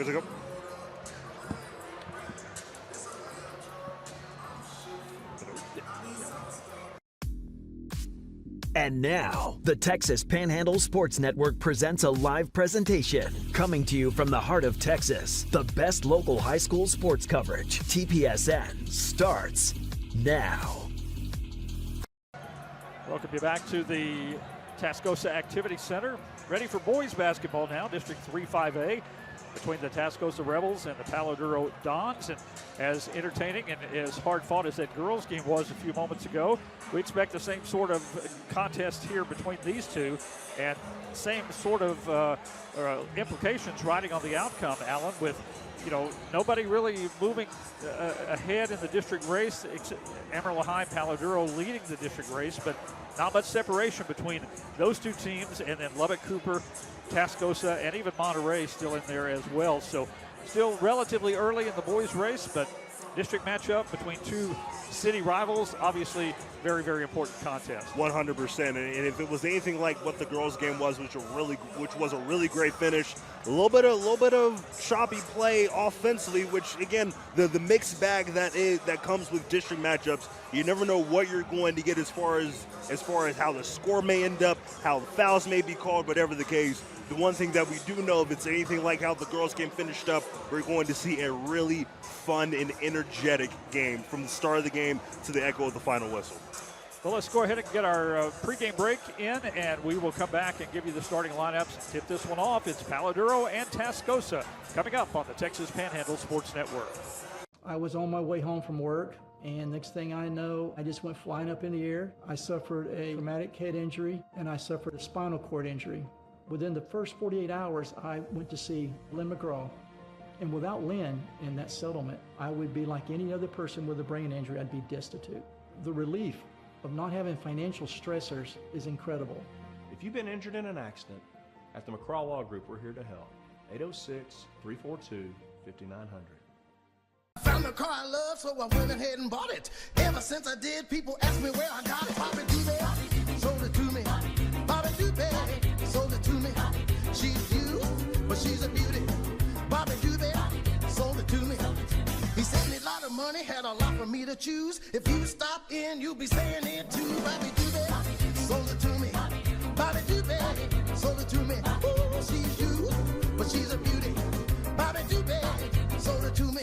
Okay, go. And now, the Texas Panhandle Sports Network presents a live presentation coming to you from the heart of Texas. The best local high school sports coverage, TPSN, starts now. Welcome you back to the Tascosa Activity Center. Ready for boys basketball now, District 3-5A, between the Tascosa Rebels and the Palo Duro Dons. And as entertaining and as hard-fought as that girls' game was a few moments ago, we expect the same sort of contest here between these two, and same sort of implications riding on the outcome, Alan, with nobody really moving ahead in the district race, except Amarillo High and Palo Duro leading the district race, but not much separation between those two teams, and then Lubbock, Cooper, Tascosa, and even Monterey still in there as well. So still relatively early in the boys race, but district matchup between two city rivals, obviously very, very important contest. 100%. And if it was anything like what the girls' game was, which was a really great finish, a little bit of choppy play offensively, which again, the mixed bag that comes with district matchups, you never know what you're going to get as far as how the score may end up, how the fouls may be called, whatever the case. The one thing that we do know, if it's anything like how the girls' game finished up, we're going to see a really fun and energetic game from the start of the game to the echo of the final whistle. Well, let's go ahead and get our pregame break in, and we will come back and give you the starting lineups and tip this one off. It's Palo Duro and Tascosa coming up on the Texas Panhandle Sports Network. I was on my way home from work, and next thing I know, I just went flying up in the air. I suffered a traumatic head injury, and I suffered a spinal cord injury. Within the first 48 hours, I went to see Lynn McGraw. And without Lynn in that settlement, I would be like any other person with a brain injury. I'd be destitute. The relief of not having financial stressors is incredible. If you've been injured in an accident, at the McCraw Law Group, we're here to help. 806-342-5900. I found a car I love, so I went ahead and bought it. Ever since I did, people ask me where I got it. Bobby Dubé sold it to me. Bobby Dubé sold it to me. She's you, but she's a beauty. Bobby Dubé sold it to me. He saved me a lot of money, had a lot for me to choose. If you stop in, you'll be saying it too. Bobby Dubé sold it to me. Bobby Dubé sold it to me. Ooh, she's you, but she's a beauty. Bobby Dubé sold it to me.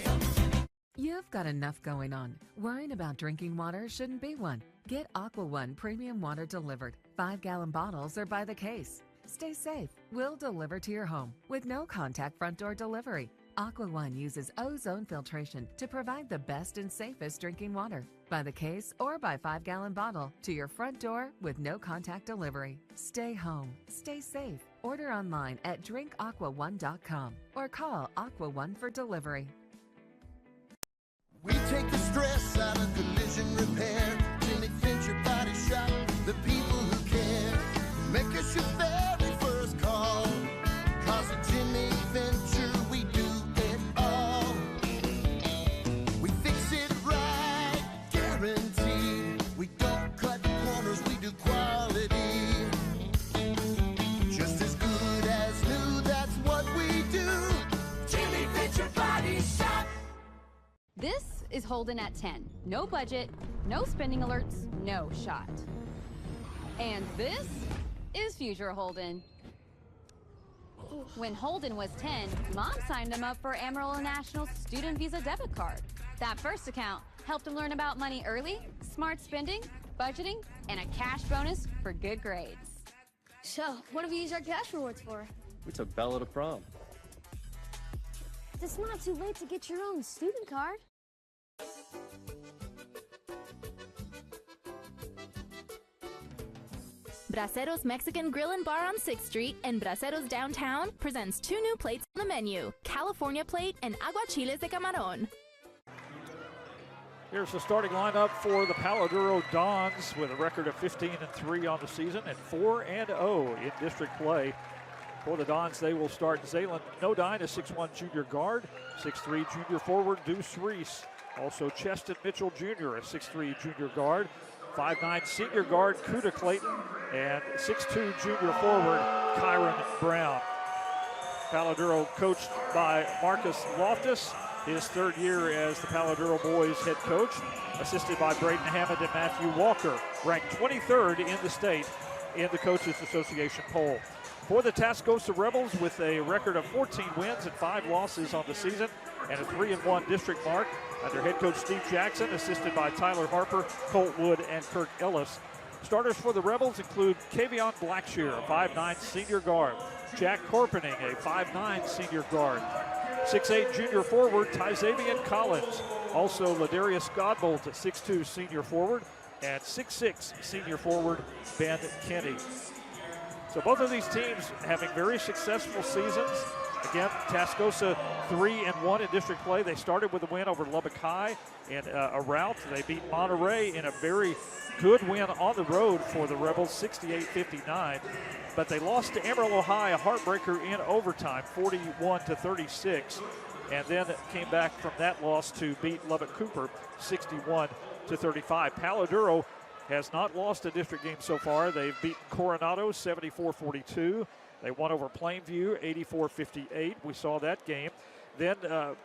You've got enough going on. Worrying about drinking water shouldn't be one. Get Aqua One premium water delivered. 5-gallon bottles are by the case. Stay safe. We'll deliver to your home with no contact front door delivery. Aqua One uses ozone filtration to provide the best and safest drinking water. By the case or by 5-gallon bottle to your front door with no contact delivery. Stay home. Stay safe. Order online at drinkaquaone.com or call Aqua One for delivery. We take the stress out of collision repair. Jimmy Fincher Body Shop, the people who care. Make us your very first call. Cause at Jimmy Fincher we do it all. We fix it right, guaranteed. We don't cut corners, we do quality. Just as good as new, that's what we do. Jimmy Fincher Body Shop. This is Holden at 10. No budget, no spending alerts, no shot. And this is Future Holden. When Holden was 10, Mom signed him up for Amarillo National's Student Visa debit card. That first account helped him learn about money early, smart spending, budgeting, and a cash bonus for good grades. So, what have you used our cash rewards for? We took Bella to prom. It's not too late to get your own student card. Braceros Mexican Grill and Bar on 6th Street and Braceros Downtown presents 2 new plates on the menu, California Plate and Aguachiles de Camarón. Here's the starting lineup for the Palo Duro Dons with a record of 15-3 on the season and 4-0 in district play. For the Dons, they will start Zaylen Nodine, a 6'1 junior guard, 6'3 junior forward Deuce Reese. Also Cheston Mitchell Jr., a 6'3 junior guard, 5'9 senior guard Kuda Clayton, and 6'2 junior forward Kyron Brown. Palo Duro coached by Marcus Loftus, his third year as the Palo Duro boys head coach, assisted by Braden Hammond and Matthew Walker, ranked 23rd in the state in the Coaches Association poll. For the Tascosa Rebels, with a record of 14 wins and 5 losses on the season and a 3-1 district mark under head coach Steve Jackson, assisted by Tyler Harper, Colt Wood, and Kirk Ellis. Starters for the Rebels include Kavion Blackshear, a 5'9 senior guard, Jack Corpening, a 5'9 senior guard, 6'8 junior forward Tyzavian Collins, also Ladarius Godbolt, a 6'2 senior forward, and 6'6 senior forward Ben Kenny. So both of these teams having very successful seasons. Again, Tascosa 3-1 in district play. They started with a win over Lubbock High in a rout. They beat Monterey in a very good win on the road for the Rebels, 68-59. But they lost to Amarillo High, a heartbreaker in overtime, 41-36. And then came back from that loss to beat Lubbock Cooper, 61-35. Palo Duro has not lost a district game so far. They've beaten Coronado 74-42. They won over Plainview 84-58. We saw that game. Then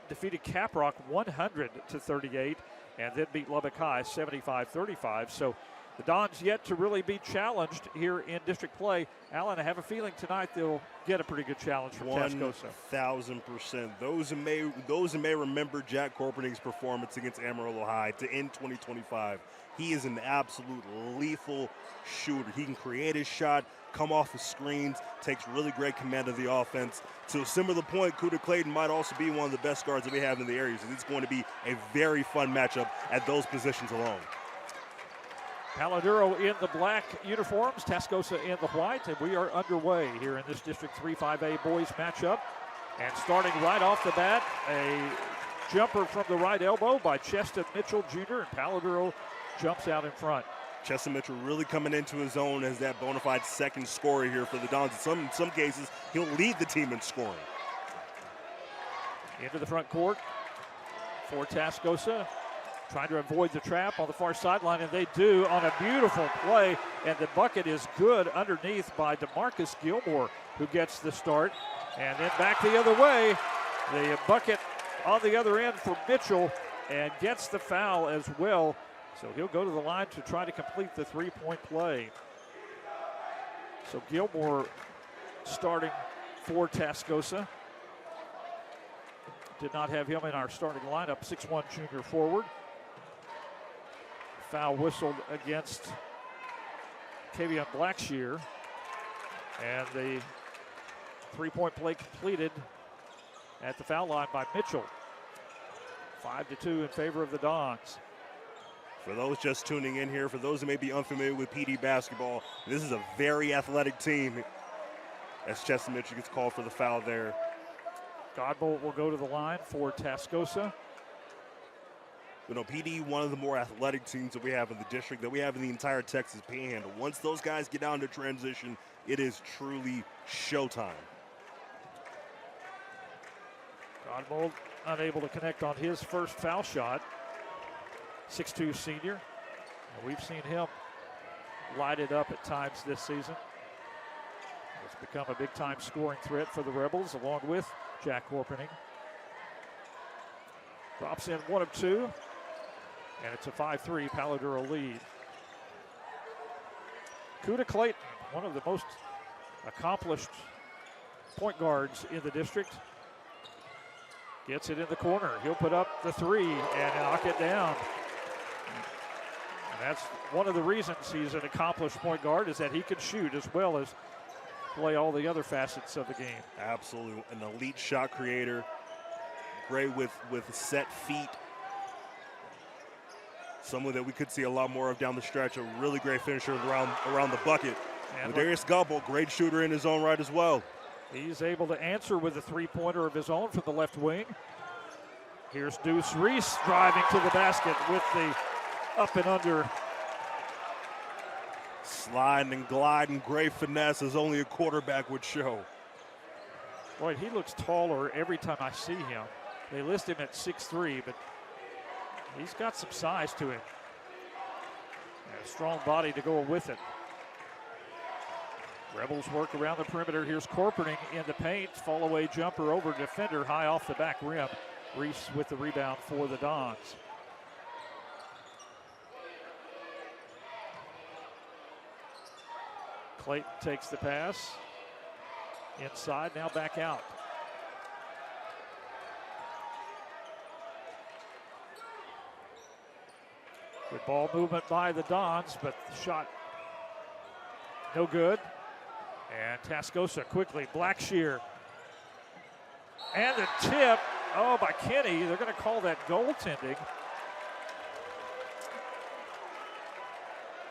defeated Caprock 100-38, and then beat Lubbock High 75-35. So the Dons yet to really be challenged here in district play. Alan, I have a feeling tonight they'll get a pretty good challenge from Tascosa. 1,000%. Those who may remember Jack Corpening's performance against Amarillo High to end 2025. He is an absolute lethal shooter. He can create his shot, come off the screens, takes really great command of the offense. To a similar point, Kuda Clayton might also be one of the best guards that we have in the area. So it's going to be a very fun matchup at those positions alone. Palo Duro in the black uniforms, Tascosa in the white, and we are underway here in this District 3-5A boys matchup. And starting right off the bat, a jumper from the right elbow by Cheston Mitchell Jr., and Palo Duro jumps out in front. Cheston Mitchell really coming into his own as that bona fide second scorer here for the Dons. In some cases, he'll lead the team in scoring. Into the front court for Tascosa, trying to avoid the trap on the far sideline, and they do on a beautiful play, and the bucket is good underneath by DeMarcus Gilmore, who gets the start. And then back the other way, the bucket on the other end for Mitchell, and gets the foul as well. So he'll go to the line to try to complete the three-point play. So Gilmore starting for Tascosa. Did not have him in our starting lineup, 6'1 junior forward. Foul whistled against Kavion Blackshear. And the three-point play completed at the foul line by Mitchell. 5-2 in favor of the Dons. For those just tuning in here, for those who may be unfamiliar with PD basketball, this is a very athletic team as Cheston Mitchell gets called for the foul there. Godbolt will go to the line for Tascosa. You know, PD, one of the more athletic teams that we have in the district, that we have in the entire Texas Panhandle. Once those guys get down to transition, it is truly showtime. Godbolt unable to connect on his first foul shot. 6'2 senior. And we've seen him light it up at times this season. It's become a big-time scoring threat for the Rebels, along with Jack Corpening. Drops in 1 of 2, and it's a 5-3 Palo Duro lead. Kuda Clayton, one of the most accomplished point guards in the district, gets it in the corner. He'll put up the 3 and knock it down. And that's one of the reasons he's an accomplished point guard, is that he can shoot as well as play all the other facets of the game. Absolutely, an elite shot creator, great with set feet. Someone that we could see a lot more of down the stretch, a really great finisher around the bucket. Ladarius Godbolt, great shooter in his own right as well. He's able to answer with a three-pointer of his own from the left wing. Here's Deuce Reese driving to the basket with the up and under. Sliding and gliding, great finesse as only a quarterback would show. Boy, he looks taller every time I see him. They list him at 6'3", but he's got some size to him. And a strong body to go with it. Rebels work around the perimeter. Here's Corpening in the paint. Fall away jumper over defender, high off the back rim. Reese with the rebound for the Dons. Clayton takes the pass. Inside, now back out. Good ball movement by the Dons, but the shot no good. And Tascosa quickly, Blackshear. And the tip, by Kenny. They're going to call that goaltending.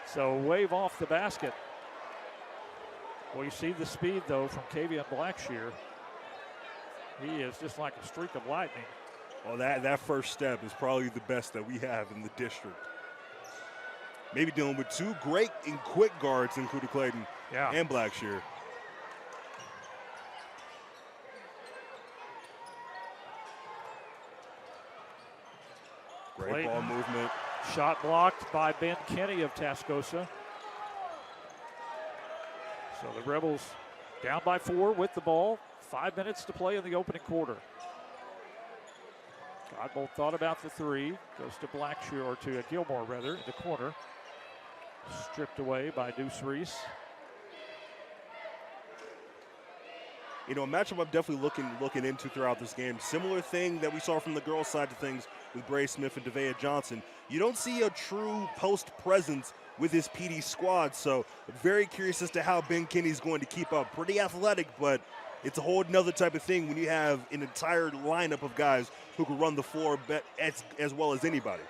So wave off the basket. Well, you see the speed, though, from Kavian Blackshear. He is just like a streak of lightning. Well, that first step is probably the best that we have in the district. Maybe dealing with two great and quick guards in Kuda Clayton and Blackshear. Great Clayton. Ball movement. Shot blocked by Ben Kenny of Tascosa. So the Rebels down by 4 with the ball. 5 minutes to play in the opening quarter. Godbolt thought about the three. Goes to Blackshear, or to Gilmore rather, in the corner. Stripped away by Deuce Reese. You know, a matchup I'm definitely looking into throughout this game. Similar thing that we saw from the girls' side of things with Bray Smith and Devea Johnson. You don't see a true post presence with his PD squad, so very curious as to how Ben Kinney's going to keep up. Pretty athletic, but it's a whole nother type of thing when you have an entire lineup of guys who can run the floor as well as anybody.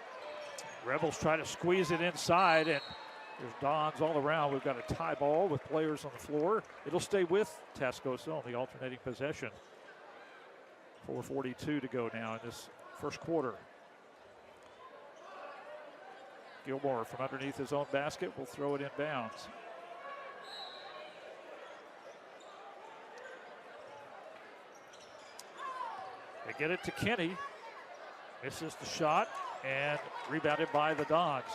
Rebels try to squeeze it inside, and there's Dons all around. We've got a tie ball with players on the floor. It'll stay with Tascosa on the alternating possession. 4:42 to go now in this first quarter. Gilmore from underneath his own basket will throw it in bounds. They get it to Kenny. Misses the shot and rebounded by the Dons.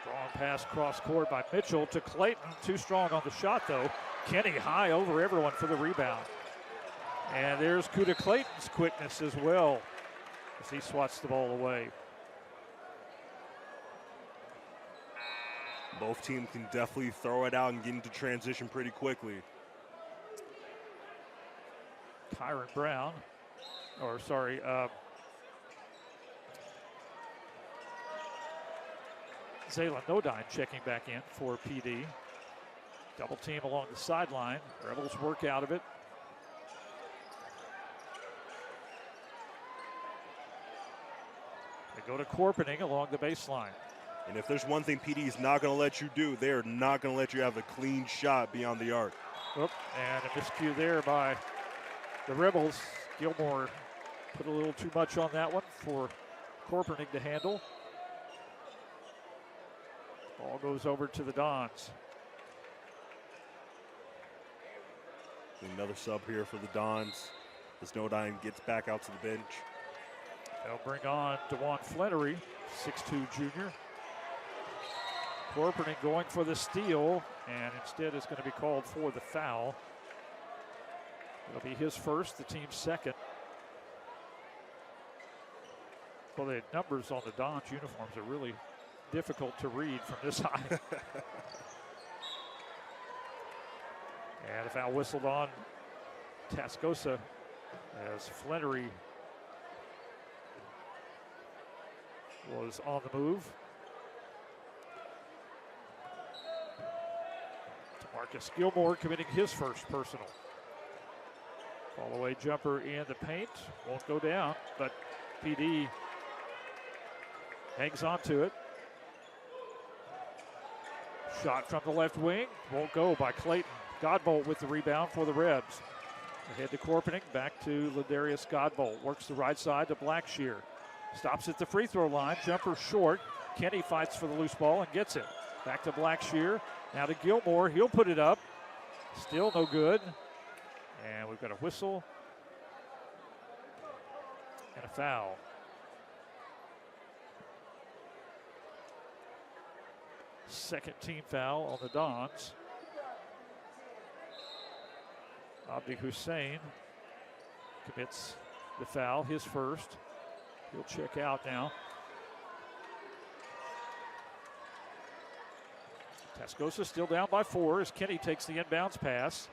Strong pass cross court by Mitchell to Clayton. Too strong on the shot though. Kenny high over everyone for the rebound. And there's Kuda Clayton's quickness as well as he swats the ball away. Both teams can definitely throw it out and get into transition pretty quickly. Kyron Brown, Zayla Nodine checking back in for PD. Double team along the sideline. Rebels work out of it. They go to Corpening along the baseline. And if there's one thing PD is not going to let you do, they are not going to let you have a clean shot beyond the arc. Oop, and a miscue there by the Rebels. Gilmore put a little too much on that one for Corpening to handle. Ball goes over to the Dons. Another sub here for the Dons as Nodine gets back out to the bench. They'll bring on DeJuan Flannery, 6'2 junior. Corpening going for the steal, and instead it's going to be called for the foul. It'll be his first, the team's second. Well, the numbers on the Dons uniforms are really difficult to read from this high. And a foul whistled on Tascosa as Flannery was on the move. Marcus Gilmore committing his first personal. Fall away jumper in the paint. Won't go down, but PD hangs on to it. Shot from the left wing. Won't go by Clayton. Godbolt with the rebound for the Rebs. Ahead to Corpening, back to Ladarius Godbolt. Works the right side to Blackshear. Stops at the free throw line. Jumper short. Kenny fights for the loose ball and gets it. Back to Blackshear. Now to Gilmore. He'll put it up. Still no good. And we've got a whistle and a foul. Second team foul on the Dons. Abdi Hussein commits the foul, his first. He'll check out now. Tascosa still down by 4 as Kenny takes the inbounds pass.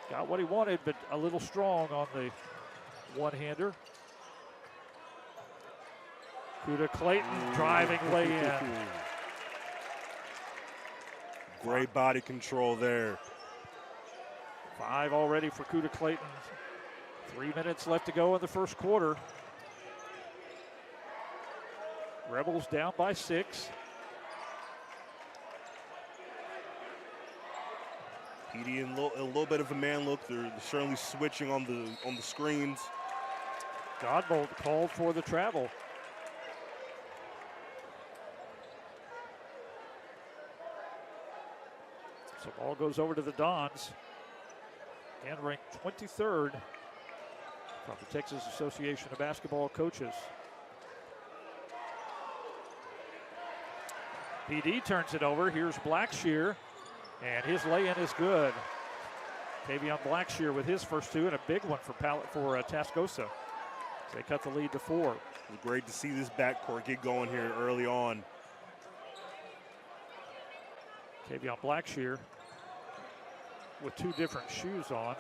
Got what he wanted, but a little strong on the one-hander. Kuda Clayton driving lay-in. Great body control there. 5 already for Kuda Clayton. 3 minutes left to go in the first quarter. Rebels down by 6. PD in a little bit of a man look. They're certainly switching on the screens. Godbolt called for the travel. So ball goes over to the Dons. And ranked 23rd from the Texas Association of Basketball Coaches. PD turns it over. Here's Blackshear. And his lay-in is good. Tavion Blackshear with his first 2 and a big one for Tascosa. So they cut the lead to 4. It's great to see this backcourt get going here early on. Tavion Blackshear with 2 different shoes on.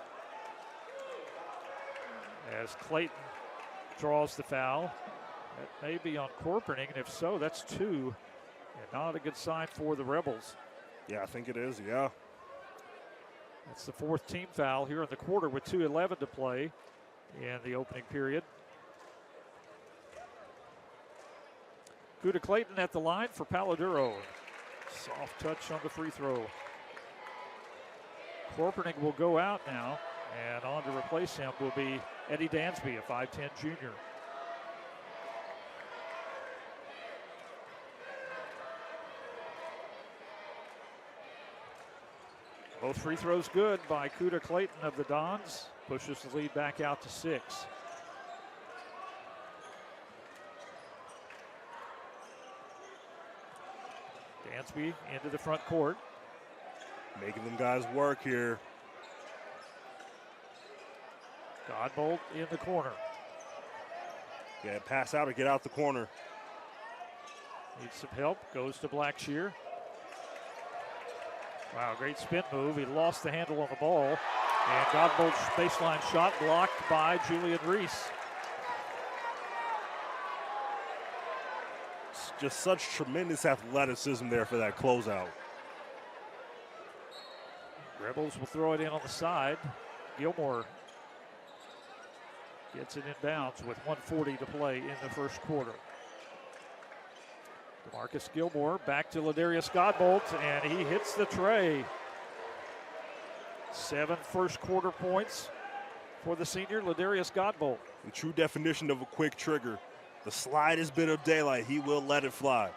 As Clayton draws the foul. That may be on Corporning, and if so, that's 2. And not a good sign for the Rebels. Yeah, I think it is, yeah. That's the 4th team foul here in the quarter with 2:11 to play in the opening period. Kuda Clayton at the line for Palo Duro. Soft touch on the free throw. Corporning will go out now, and on to replace him will be Eddie Dansby, a 5'10 junior. Both free throws good by Kuda Clayton of the Dons. Pushes the lead back out to 6. Dansby into the front court. Making them guys work here. Godbolt in the corner. Yeah, pass out or get out the corner. Needs some help. Goes to Blackshear. Wow, great spin move. He lost the handle on the ball. And Godbolt's baseline shot blocked by Julian Reese. It's just such tremendous athleticism there for that closeout. Rebels will throw it in on the side. Gilmore gets it in bounds with 1:40 to play in the first quarter. DeMarcus Gilmore back to Ladarius Godbolt, and he hits the tray. 7 first quarter points for the senior, Ladarius Godbolt. The true definition of a quick trigger. The slightest bit of daylight, he will let it fly.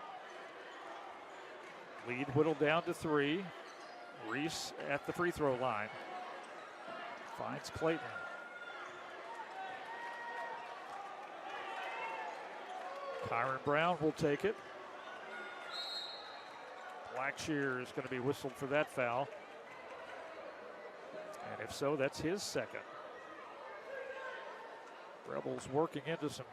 Lead whittled down to 3. Reese at the free throw line. Finds Clayton. Kyron Brown will take it. Blackshear is going to be whistled for that foul. And if so, that's his second. Rebels working into some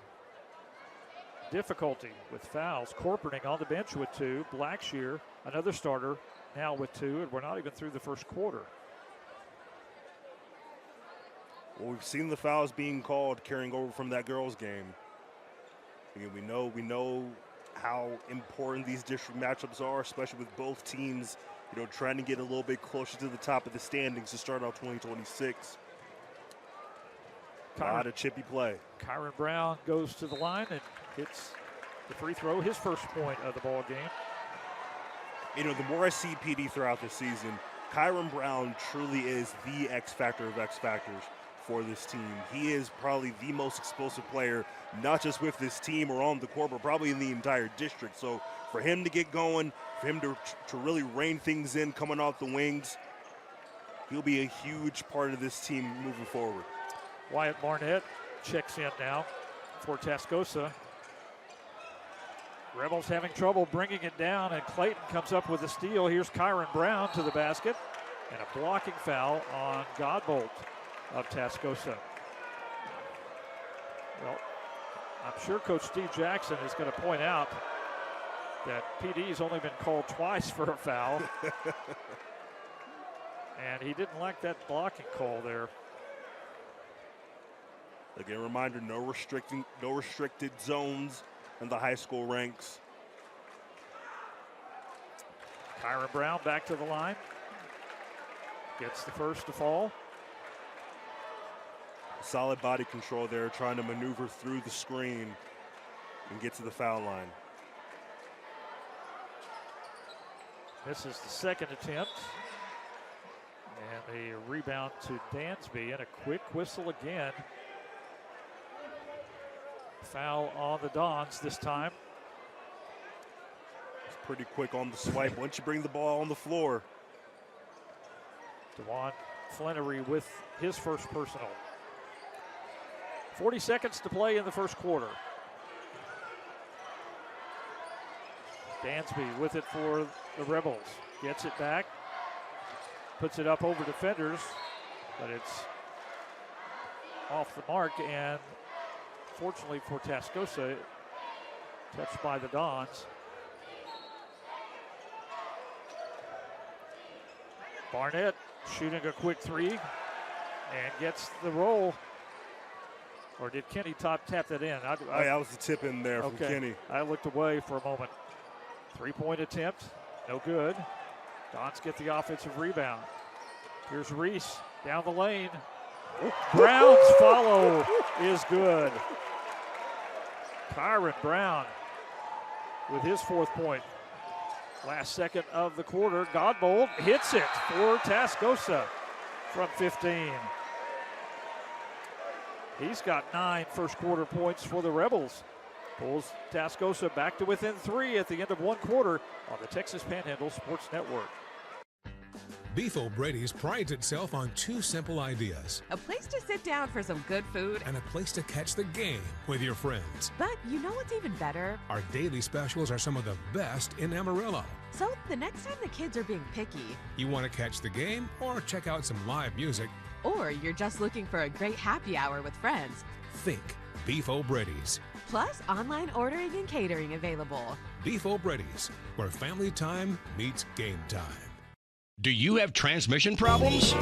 difficulty with fouls. Corporning on the bench with 2. Blackshear, another starter, now with 2, and we're not even through the first quarter. Well, we've seen the fouls being called carrying over from that girls' game. Again, we know how important these district matchups are, especially with both teams, trying to get a little bit closer to the top of the standings to start out 2026. A lot of chippy play. Kyron Brown goes to the line and hits the free throw, his first point of the ball game. The more I see PD throughout the season, Kyron Brown truly is the X factor of X factors for this team. He is probably the most explosive player, not just with this team or on the court, but probably in the entire district. So for him to get going, for him to really rein things in coming off the wings, he'll be a huge part of this team moving forward. Wyatt Barnett checks in now for Tascosa. Rebels having trouble bringing it down, and Clayton comes up with a steal. Here's Kyron Brown to the basket, and a blocking foul on Godbolt of Tascosa. Well, I'm sure Coach Steve Jackson is going to point out that PD's only been called twice for a foul. And he didn't like that blocking call there. Again, reminder, no restricted zones in the high school ranks. Kyron Brown back to the line. Gets the first to fall. Solid body control there, trying to maneuver through the screen and get to the foul line. This is the second attempt. And a rebound to Dansby, and a quick whistle again. Foul on the Dons this time. It's pretty quick on the swipe once you bring the ball on the floor. DeJuan Flannery with his first personal. 40 seconds to play in the first quarter. Dansby with it for the Rebels. Gets it back. Puts it up over defenders, but it's off the mark, and fortunately for Tascosa, touched by the Dons. Barnett shooting a quick three and gets the roll. Or did Kenny tap that in? That was the tip in there from Kenny. I looked away for a moment. Three-point attempt, no good. Dons get the offensive rebound. Here's Reese down the lane. Brown's follow is good. Kyron Brown with his fourth point. Last second of the quarter, Godbolt hits it for Tascosa from 15. He's got 9 first quarter points for the Rebels. Pulls Tascosa back to within 3 at the end of one quarter on the Texas Panhandle Sports Network. Beef O'Brady's prides itself on 2 simple ideas. A place to sit down for some good food. And a place to catch the game with your friends. But you know what's even better? Our daily specials are some of the best in Amarillo. So the next time the kids are being picky. You want to catch the game or check out some live music. Or you're just looking for a great happy hour with friends. Think Beef O'Brady's. Plus online ordering and catering available. Beef O'Brady's, where family time meets game time. Do you have transmission problems?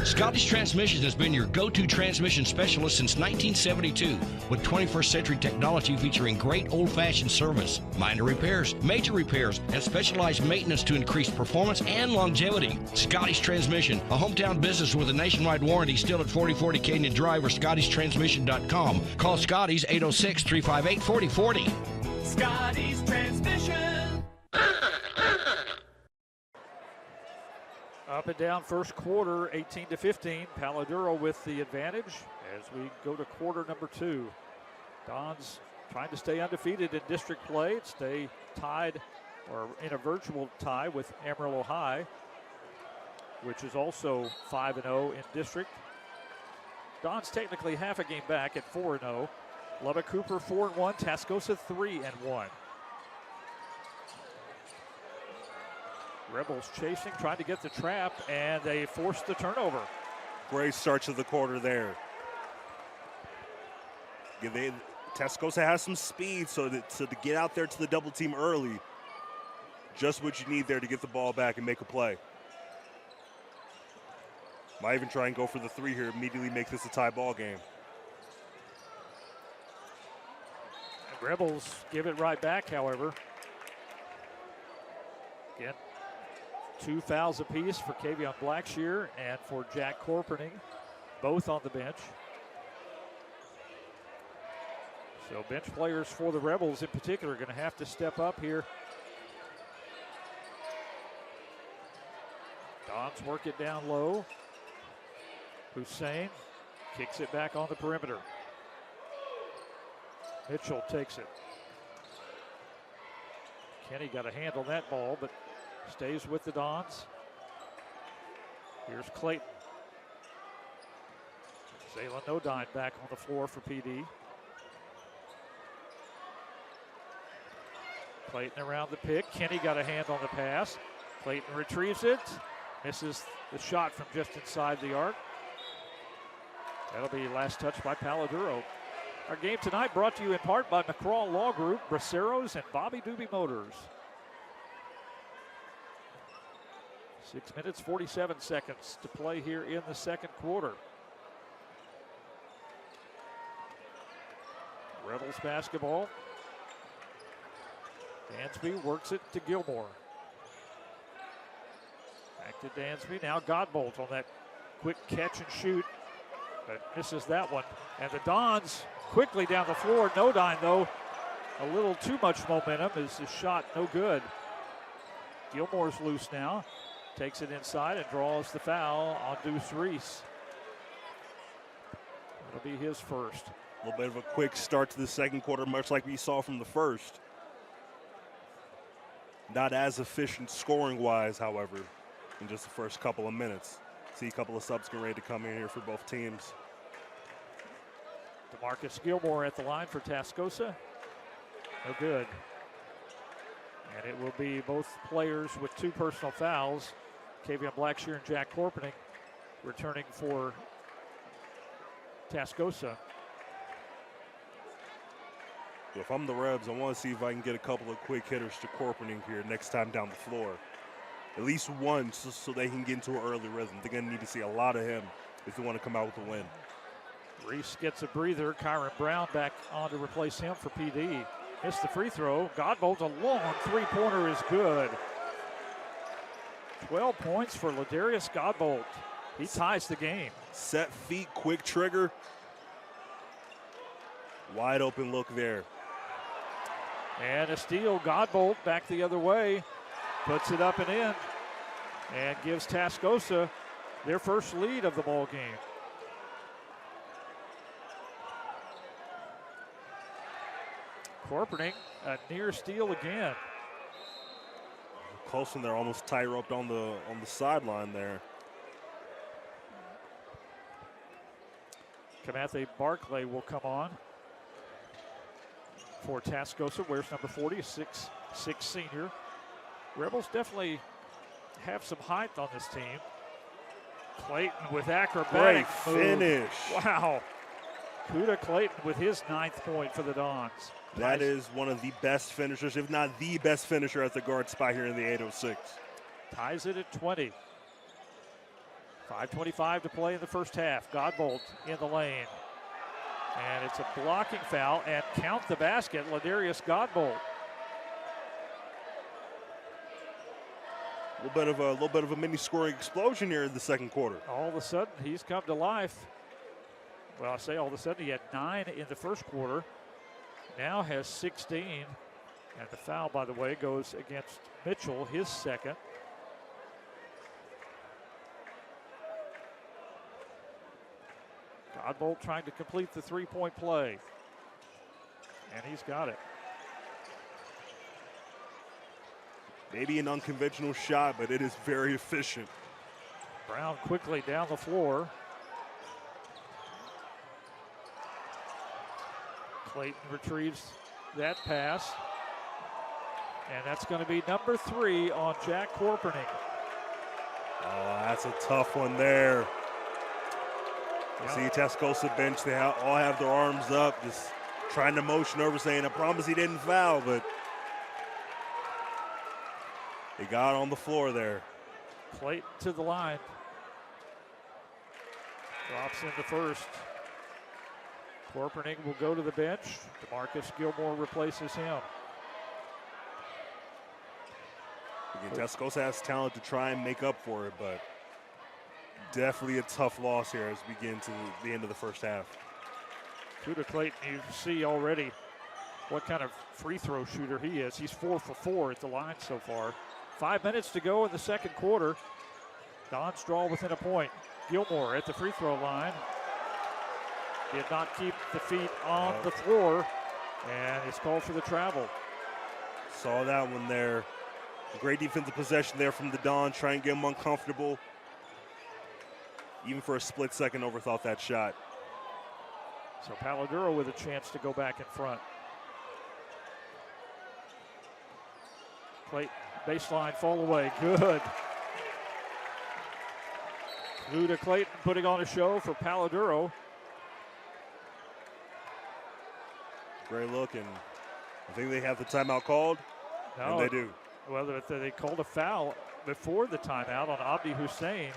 Scottish Transmissions has been your go-to transmission specialist since 1972 with 21st century technology featuring great old-fashioned service, minor repairs, major repairs, and specialized maintenance to increase performance and longevity. Scottish Transmission, a hometown business with a nationwide warranty, still at 4040 Canyon Drive or ScottishTransmission.com. Call Scotty's 806-358-4040. Scotty's Transmission. Up and down first quarter, 18-15. Palo Duro with the advantage as we go to quarter number 2. Dons trying to stay undefeated in district play, stay tied or in a virtual tie with Amarillo High, which is also 5-0 in district. Dons technically half a game back at 4-0. Lubbock Cooper 4-1, Tascosa 3-1. Rebels chasing, trying to get the trap, and they force the turnover. Great start to the quarter there. Tascosa has some speed, so to get out there to the double team early, just what you need there to get the ball back and make a play. Might even try and go for the 3 here, immediately make this a tie ball game. And Rebels give it right back, however. Again, 2 fouls apiece for Kavion Blackshear and for Jack Corpening, both on the bench. So bench players for the Rebels in particular are going to have to step up here. Dons work it down low. Hussein kicks it back on the perimeter. Mitchell takes it. Kenny got a hand on that ball, but stays with the Dons. Here's Clayton. Zaylin Nodine back on the floor for PD. Clayton around the pick. Kenny got a hand on the pass. Clayton retrieves it. Misses the shot from just inside the arc. That'll be last touch by Palo Duro. Our game tonight brought to you in part by McCraw Law Group, Braceros, and Bobby Doobie Motors. 6 minutes, 47 seconds to play here in the second quarter. Rebels basketball. Dansby works it to Gilmore. Back to Dansby. Now Godbolt on that quick catch and shoot. But misses that one. And the Dons quickly down the floor. No dime though. A little too much momentum as the shot no good. Gilmore's loose now. Takes it inside and draws the foul on Deuce Reese. It'll be his first. A little bit of a quick start to the second quarter, much like we saw from the first. Not as efficient scoring-wise, however, in just the first couple of minutes. See a couple of subs getting ready to come in here for both teams. DeMarcus Gilmore at the line for Tascosa. No good. And it will be both players with 2 personal fouls. Kavion Blackshear and Jack Corpening returning for Tascosa. If I'm the Rebs, I want to see if I can get a couple of quick hitters to Corpening here next time down the floor. At least one, so they can get into an early rhythm. They're going to need to see a lot of him if they want to come out with a win. Reese gets a breather. Kyron Brown back on to replace him for PD. Missed the free throw. Godbolt, a long three-pointer is good. 12 points for Ladarius Godbolt. He ties the game. Set feet, quick trigger. Wide open look there. And a steal. Godbolt back the other way. Puts it up and in. And gives Tascosa their first lead of the ball game. Corpening, a near steal again. Colson there almost tie roped on the sideline there. Kamathe Barclay will come on for Tascosa. Wears number 40, a 6'6" senior. Rebels definitely have some height on this team. Clayton with acrobatic Great finish. Wow. Kuda Clayton with his 9th point for the Dons. That is one of the best finishers, if not the best finisher at the guard spot here in the 806. Ties it at 20. 5:25 to play in the first half. Godbolt in the lane. And it's a blocking foul, and count the basket, Ladarius Godbolt. A little bit of a mini scoring explosion here in the second quarter. All of a sudden, he's come to life. Well, I say all of a sudden, he had 9 in the first quarter. Now has 16. And the foul, by the way, goes against Mitchell, his second. Godbolt trying to complete the three-point play. And he's got it. Maybe an unconventional shot, but it is very efficient. Brown quickly down the floor. Clayton retrieves that pass. And that's going to be number 3 on Jack Corpening. Oh, that's a tough one there. Yeah. See Tascosa bench, they all have their arms up, just trying to motion over saying, I promise he didn't foul, but he got on the floor there. Clayton to the line. Drops in the first. Corpening will go to the bench. DeMarcus Gilmore replaces him. Again, Tascosa has talent to try and make up for it, but definitely a tough loss here as we get into the end of the first half. Kuda Clayton, you see already what kind of free throw shooter he is. He's 4 for 4 at the line so far. 5 minutes to go in the second quarter. Dons draw within a point. Gilmore at the free throw line. Did not keep the feet on the floor, and it's called for the travel. Saw that one there. Great defensive possession there from the Dons, trying to get him uncomfortable. Even for a split second, overthought that shot. So Palo Duro with a chance to go back in front. Clayton, baseline fall away, good. Through to Clayton, putting on a show for Palo Duro. Great look, and I think they have the timeout called. No, and they do. Well, they called a foul before the timeout on Abdi Hussein.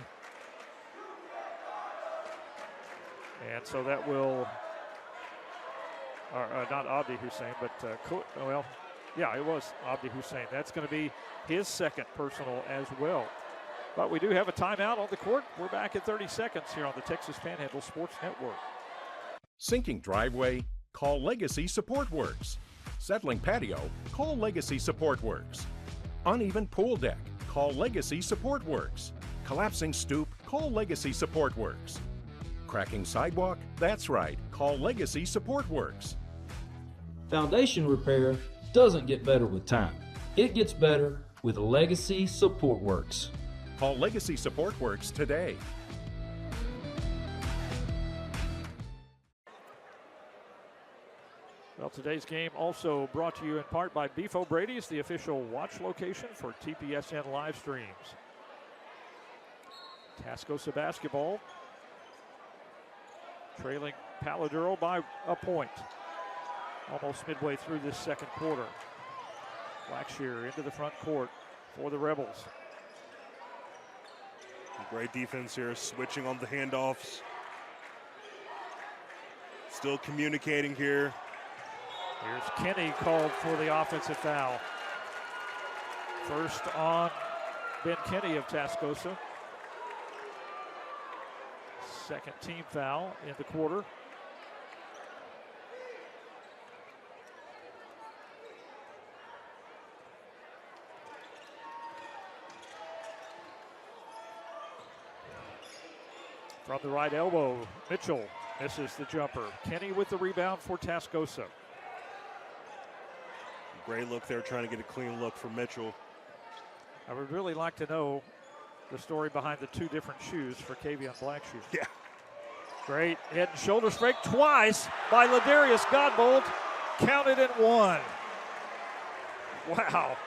And so that will, not Abdi Hussein, but, it was Abdi Hussein. That's going to be his second personal as well. But we do have a timeout on the court. We're back in 30 seconds here on the Texas Panhandle Sports Network. Sinking driveway? Call Legacy Support Works. Settling patio? Call Legacy Support Works. Uneven pool deck? Call Legacy Support Works. Collapsing stoop? Call Legacy Support Works. Cracking sidewalk? That's right, call Legacy Support Works. Foundation repair doesn't get better with time. It gets better with Legacy Support Works. Call Legacy Support Works today. Well, today's game also brought to you in part by Beef O'Brady's, the official watch location for TPSN live streams. Tascosa basketball trailing Palo Duro by a point. Almost midway through this second quarter. Blackshear into the front court for the Rebels. Great defense here, switching on the handoffs. Still communicating here. Here's Kenny called for the offensive foul. First on Ben Kenny of Tascosa. Second team foul in the quarter. From the right elbow, Mitchell misses the jumper. Kenny with the rebound for Tascosa. Great look there, trying to get a clean look for Mitchell. I would really like to know the story behind the two different shoes for Kavion Blackshear. Yeah. Great head and shoulder strike twice by Ladarius Godbolt. Counted in one. Wow.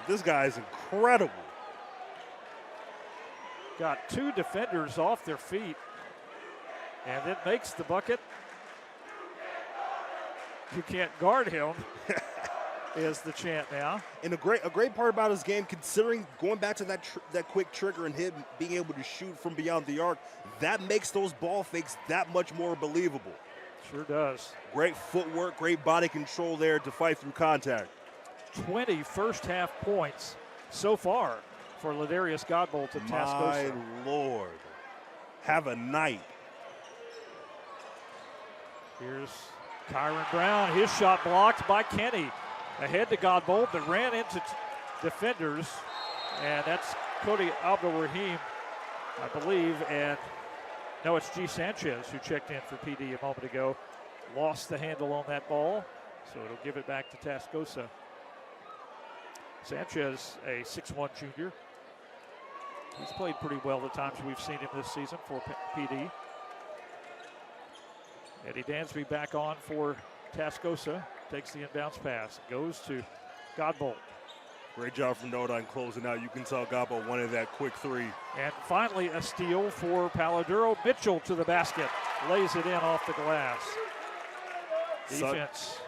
This guy is incredible. Got two defenders off their feet and then makes the bucket. You can't guard him is the chant now. And a great part about his game, considering going back to that quick trigger and him being able to shoot from beyond the arc, that makes those ball fakes that much more believable. Sure does. Great footwork, great body control there to fight through contact. 20 first half points so far for Ladarius Godbolt of Tascosa. My Lord. Have a night. Here's Kyron Brown. His shot blocked by Kenny. Ahead to Godbolt, but ran into defenders. And that's Cody Abdul-Rahim, I believe. And no, it's G. Sanchez who checked in for PD a moment ago. Lost the handle on that ball, so it'll give it back to Tascosa. Sanchez, a 6'1 junior. He's played pretty well the times we've seen him this season for PD. Eddie Dansby back on for Tascosa. Takes the inbounds pass. Goes to Godbolt. Great job from Nodine closing out. You can tell Godbolt wanted that quick three. And finally a steal for Palo Duro. Mitchell to the basket. Lays it in off the glass. Defense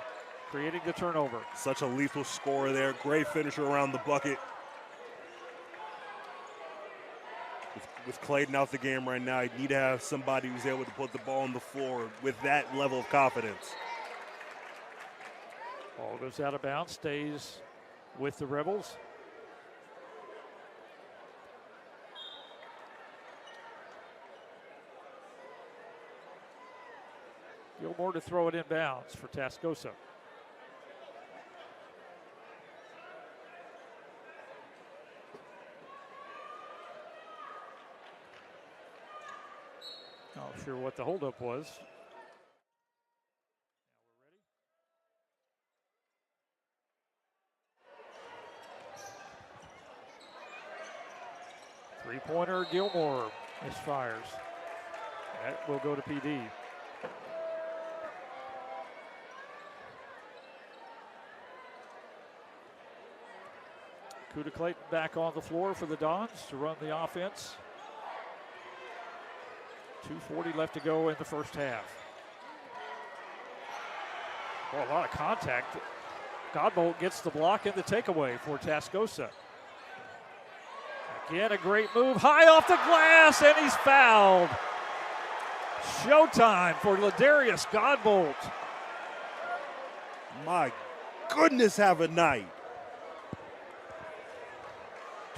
creating the turnover. Such a lethal scorer there. Great finisher around the bucket. With Clayton out the game right now, you need to have somebody who's able to put the ball on the floor with that level of confidence. Ball goes out of bounds, stays with the Rebels. Gilmore to throw it in bounds for Tascosa. Not sure what the holdup was. Three-pointer, Gilmore misfires. That will go to PD. Kuda Clayton back on the floor for the Dons to run the offense. 2:40 left to go in the first half. Well, a lot of contact. Godbolt gets the block and the takeaway for Tascosa. Again, a great move. High off the glass, and he's fouled. Showtime for Ladarius Godbolt. My goodness, have a night.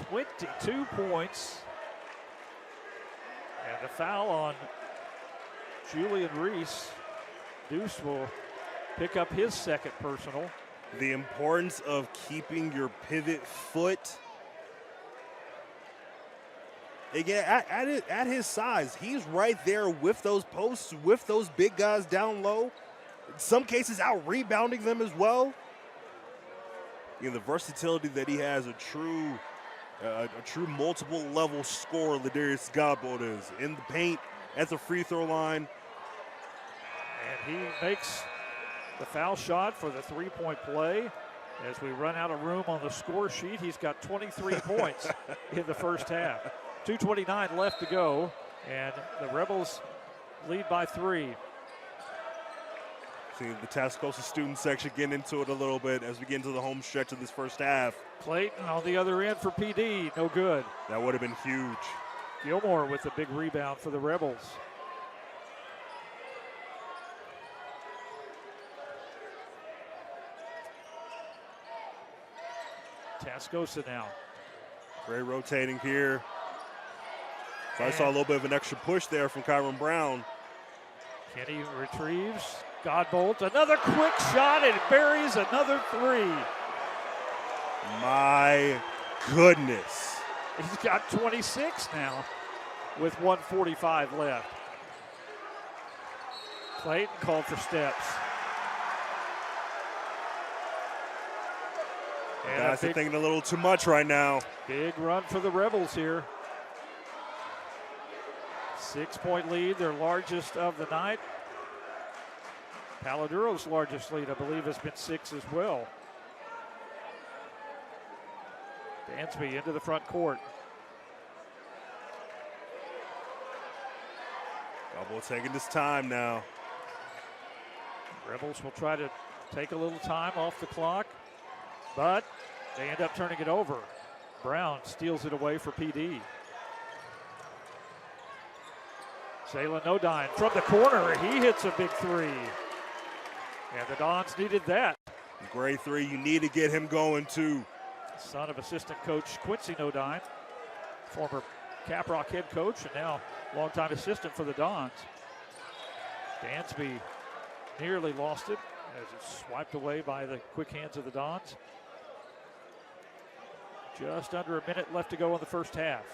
22 points. And the foul on Julian Reese. Deuce will pick up his second personal. The importance of keeping your pivot foot. Again, at his size, he's right there with those posts, with those big guys down low. In some cases, out rebounding them as well. You know, the versatility that he has, a true multiple level scorer, Ladarius Godbolt is in the paint, at the free throw line. And he makes the foul shot for the three-point play. As we run out of room on the score sheet, he's got 23 points in the first half. 2:29 left to go, and the Rebels lead by 3. See the Tascosa student section getting into it a little bit as we get into the home stretch of this first half. Clayton on the other end for PD, no good. That would have been huge. Gilmore with a big rebound for the Rebels. Tascosa now. Great rotating here. So I saw a little bit of an extra push there from Kyron Brown. Kenny retrieves. Godbolt, another quick shot, and buries another 3. My goodness. He's got 26 now with 1:45 left. Clayton called for steps. And Guys are thinking a little too much right now. Big run for the Rebels here. 6-point lead, their largest of the night. Palo Duro's largest lead, I believe, has been 6 as well. Dansby into the front court. Godbolt taking this time now. Rebels will try to take a little time off the clock, but they end up turning it over. Brown steals it away for PD. Zaylen Nodine from the corner. He hits a big 3. And the Dons needed that. Great 3. You need to get him going, too. Son of assistant coach Quincy Nodine, former Caprock head coach and now longtime assistant for the Dons. Dansby nearly lost it as it's swiped away by the quick hands of the Dons. Just under a minute left to go in the first half.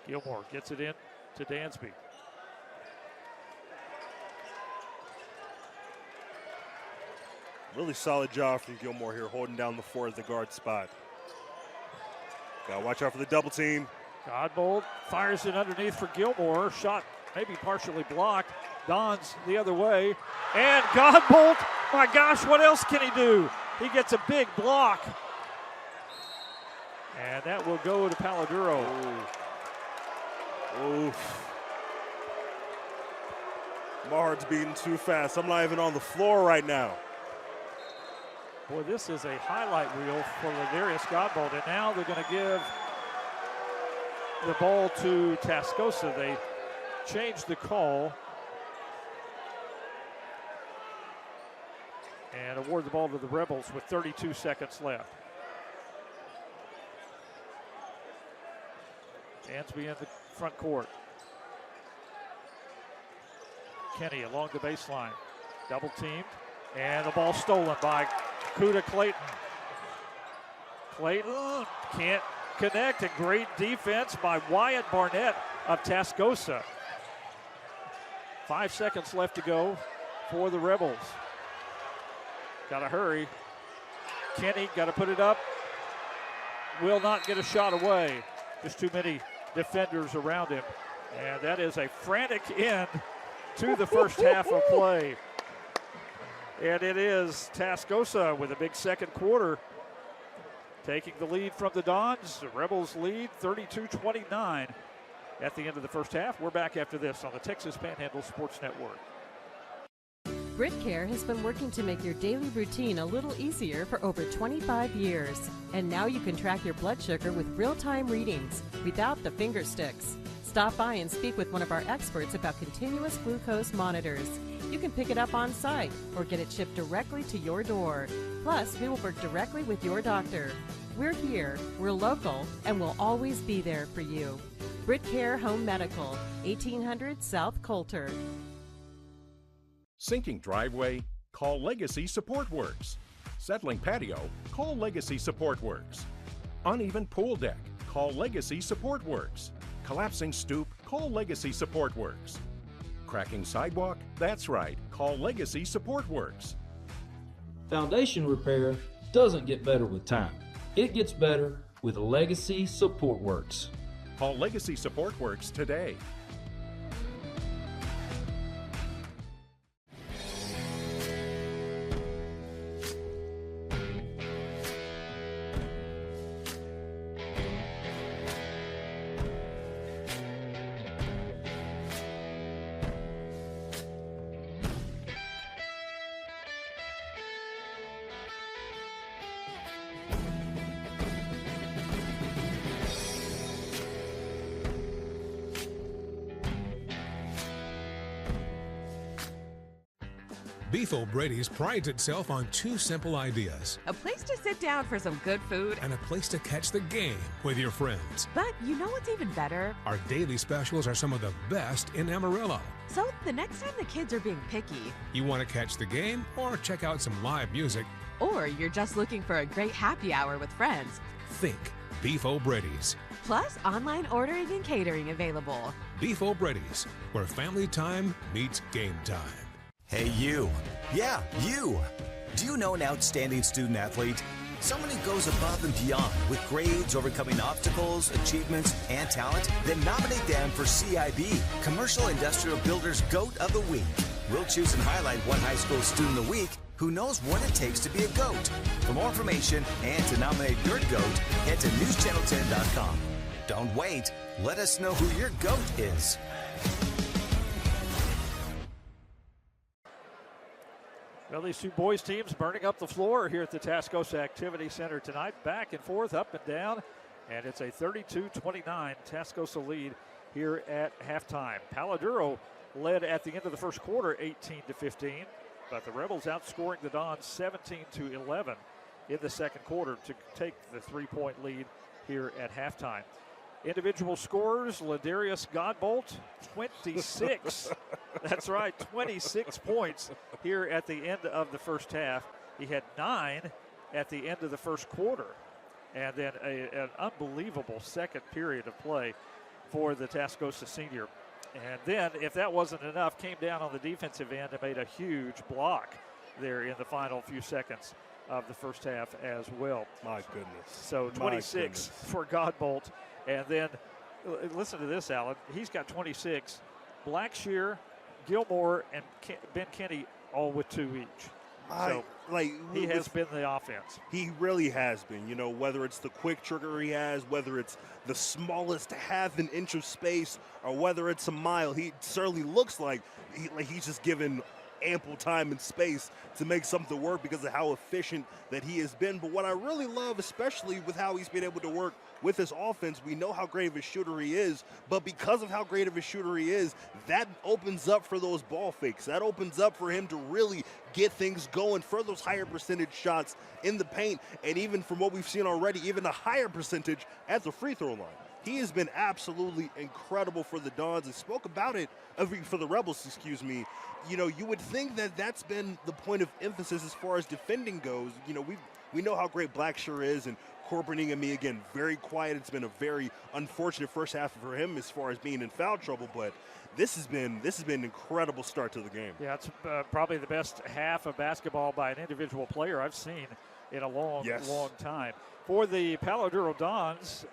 Gilmore gets it in to Dansby. Really solid job from Gilmore here, holding down the 4 at the guard spot. Gotta watch out for the double team. Godbolt fires it underneath for Gilmore. Shot maybe partially blocked. Dons the other way. And Godbolt, my gosh, what else can he do? He gets a big block. And that will go to Palo Duro. Oof. My heart's beating too fast. I'm not even on the floor right now. Boy, this is a highlight reel for Ladarius Godbolt, and now they're going to give the ball to Tascosa. They changed the call and award the ball to the Rebels with 32 seconds left. Dansby in the front court. Kenny along the baseline, double teamed, and the ball stolen by Kuda Clayton. Clayton can't connect. A great defense by Wyatt Barnett of Tascosa. 5 seconds left to go for the Rebels. Got to hurry. Kenny got to put it up. Will not get a shot away. Just too many defenders around him. And that is a frantic end to the first half of play. And it is Tascosa with a big second quarter, taking the lead from the Dons. The Rebels lead 32-29 at the end of the first half. We're back after this on the Texas Panhandle Sports Network. GritCare has been working to make your daily routine a little easier for over 25 years. And now you can track your blood sugar with real-time readings without the finger sticks. Stop by and speak with one of our experts about continuous glucose monitors. You can pick it up on site or get it shipped directly to your door. Plus, we will work directly with your doctor. We're here, we're local, and we'll always be there for you. GritCare Home Medical, 1800 South Coulter. Sinking driveway? Call Legacy Support Works. Settling patio? Call Legacy Support Works. Uneven pool deck? Call Legacy Support Works. Collapsing stoop? Call Legacy Support Works. Cracking sidewalk? That's right, call Legacy Support Works. Foundation repair doesn't get better with time. It gets better with Legacy Support Works. Call Legacy Support Works today. Beef O'Brady's prides itself on two simple ideas. A place to sit down for some good food. And a place to catch the game with your friends. But you know what's even better? Our daily specials are some of the best in Amarillo. So the next time the kids are being picky. You want to catch the game or check out some live music. Or you're just looking for a great happy hour with friends. Think Beef O'Brady's. Plus online ordering and catering available. Beef O'Brady's, where family time meets game time. Hey, you. Yeah, you. Do you know an outstanding student athlete? Someone who goes above and beyond with grades, overcoming obstacles, achievements, and talent? Then nominate them for CIB, Commercial Industrial Builders GOAT of the Week. We'll choose and highlight one high school student of the week who knows what it takes to be a GOAT. For more information and to nominate your GOAT, head to newschannel10.com. Don't wait. Let us know who your GOAT is. Well, these two boys teams burning up the floor here at the Tascosa Activity Center tonight. Back and forth, up and down. And it's a 32-29 Tascosa lead here at halftime. Palo led at the end of the first quarter 18-15. But the Rebels outscoring the Dons 17-11 in the second quarter to take the three-point lead here at halftime. Individual scorers, Ladarius Godbolt, 26. That's right, 26 points here at the end of the first half. He had 9 at the end of the first quarter. And then an unbelievable second period of play for the Tascosa senior. And then, if that wasn't enough, came down on the defensive end and made a huge block there in the final few seconds of the first half as well. My goodness. So 26 for Godbolt. And then, listen to this, Alan. He's got 26. Blackshear, Gilmore, and Ben Kenny all with 2 each. He has been the offense. He really has been. You know, whether it's the quick trigger he has, whether it's the smallest half an inch of space, or whether it's a mile, he certainly looks like he's just given ample time and space to make something work because of how efficient that he has been. But what I really love, especially with how he's been able to work with his offense, we know how great of a shooter he is, but because of how great of a shooter he is, that opens up for those ball fakes. That opens up for him to really get things going for those higher percentage shots in the paint, and even from what we've seen already, even a higher percentage at the free throw line. He has been absolutely incredible for the Dons and spoke about it for the Rebels, excuse me. You know, you would think that that's been the point of emphasis as far as defending goes. You know, we know how great Blackshear is, and Corporating and me, again, very quiet. It's been a very unfortunate first half for him as far as being in foul trouble, but this has been an incredible start to the game. Yeah, it's probably the best half of basketball by an individual player I've seen in a long time. For the Palo Duro Dons,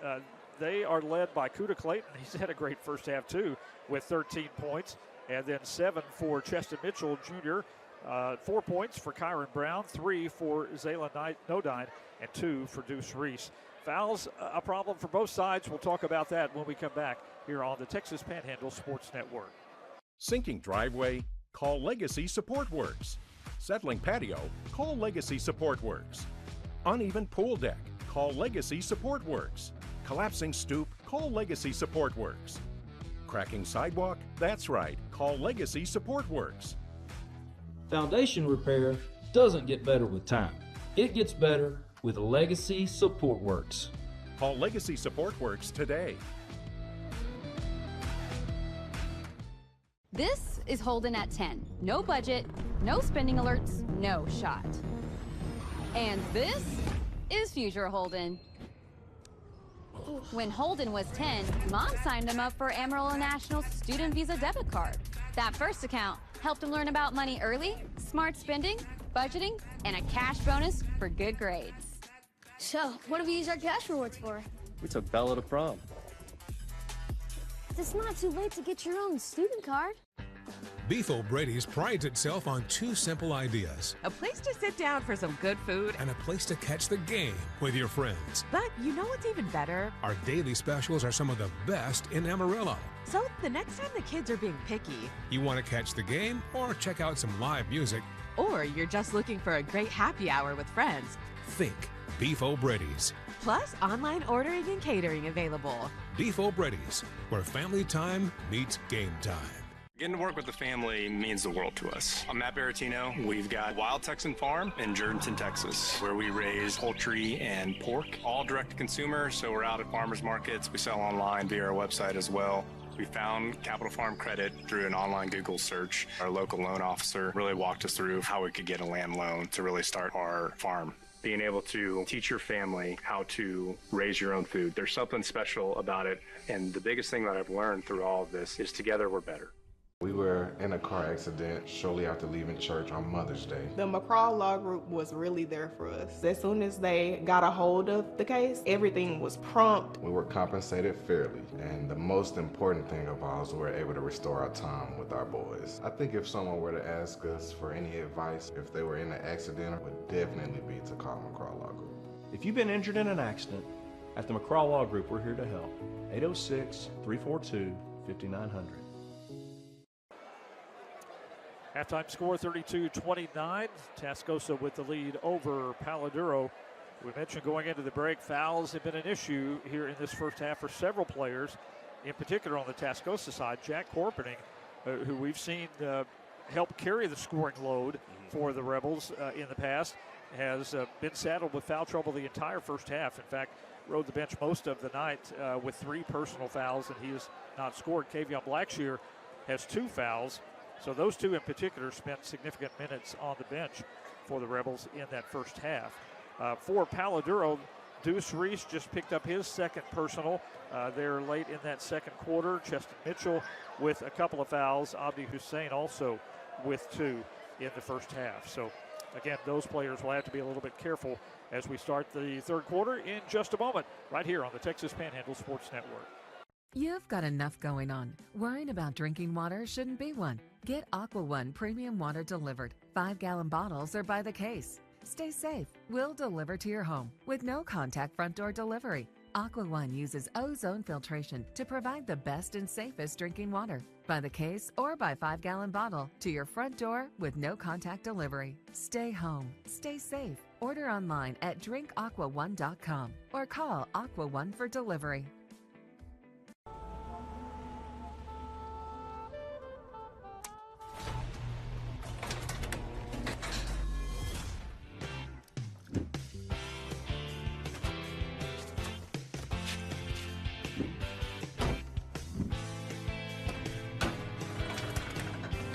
they are led by Kuda Clayton. He's had a great first half, too, with 13 points. And then 7 for Cheston Mitchell, Jr., 4 points for Kyron Brown, 3 for Zayla Nodine, and 2 for Deuce Reese. Fouls, a problem for both sides. We'll talk about that when we come back here on the Texas Panhandle Sports Network. Sinking driveway? Call Legacy Support Works. Settling patio? Call Legacy Support Works. Uneven pool deck? Call Legacy Support Works. Collapsing stoop? Call Legacy Support Works. Cracking sidewalk? That's right, call Legacy Support Works. Foundation repair doesn't get better with time. It gets better with Legacy Support Works. Call Legacy Support Works today. This is Holden at 10. No budget, no spending alerts, no shot. And this is Future Holden. When Holden was 10, Mom signed him up for Amarillo National Student Visa Debit Card. That first account helped him learn about money early, smart spending, budgeting, and a cash bonus for good grades. So, what do we use our cash rewards for? We took Bella to prom. It's not too late to get your own student card. Beef O'Brady's prides itself on 2 simple ideas. A place to sit down for some good food. And a place to catch the game with your friends. But you know what's even better? Our daily specials are some of the best in Amarillo. So the next time the kids are being picky. You want to catch the game or check out some live music. Or you're just looking for a great happy hour with friends. Think Beef O'Brady's. Plus online ordering and catering available. Beef O'Brady's, where family time meets game time. Getting to work with the family means the world to us. I'm Matt Baratino. We've got Wild Texan Farm in Jourdanton, Texas, where we raise poultry and pork, all direct to consumer. So we're out at farmers markets. We sell online via our website as well. We found Capital Farm Credit through an online Google search. Our local loan officer really walked us through how we could get a land loan to really start our farm. Being able to teach your family how to raise your own food. There's something special about it. And the biggest thing that I've learned through all of this is together we're better. We were in a car accident shortly after leaving church on Mother's Day. The McCraw Law Group was really there for us. As soon as they got a hold of the case, everything was prompt. We were compensated fairly, and the most important thing of all is we were able to restore our time with our boys. I think if someone were to ask us for any advice, if they were in an accident, it would definitely be to call McCraw Law Group. If you've been injured in an accident, at the McCraw Law Group, we're here to help. 806-342-5900. Halftime score 32-29. Tascosa with the lead over Palo Duro. We mentioned going into the break, fouls have been an issue here in this first half for several players, in particular on the Tascosa side. Jack Corpening, who we've seen help carry the scoring load for the Rebels in the past, has been saddled with foul trouble the entire first half. In fact, rode the bench most of the night with 3 personal fouls, and he has not scored. Kavion Blackshear has 2 fouls. So those 2 in particular spent significant minutes on the bench for the Rebels in that first half. For Palo Duro, Deuce Reese just picked up his 2nd personal there late in that second quarter. Cheston Mitchell with a couple of fouls. Abdi Hussein also with 2 in the first half. So again, those players will have to be a little bit careful as we start the third quarter in just a moment, right here on the Texas Panhandle Sports Network. You've got enough going on. Worrying about drinking water shouldn't be one. Get Aqua One premium water delivered. 5-gallon bottles are by the case. Stay safe. We'll deliver to your home with no contact front door delivery. Aqua One uses ozone filtration to provide the best and safest drinking water. By the case or by 5-gallon bottle to your front door with no contact delivery. Stay home. Stay safe. Order online at drinkaquaone.com or call Aqua One for delivery.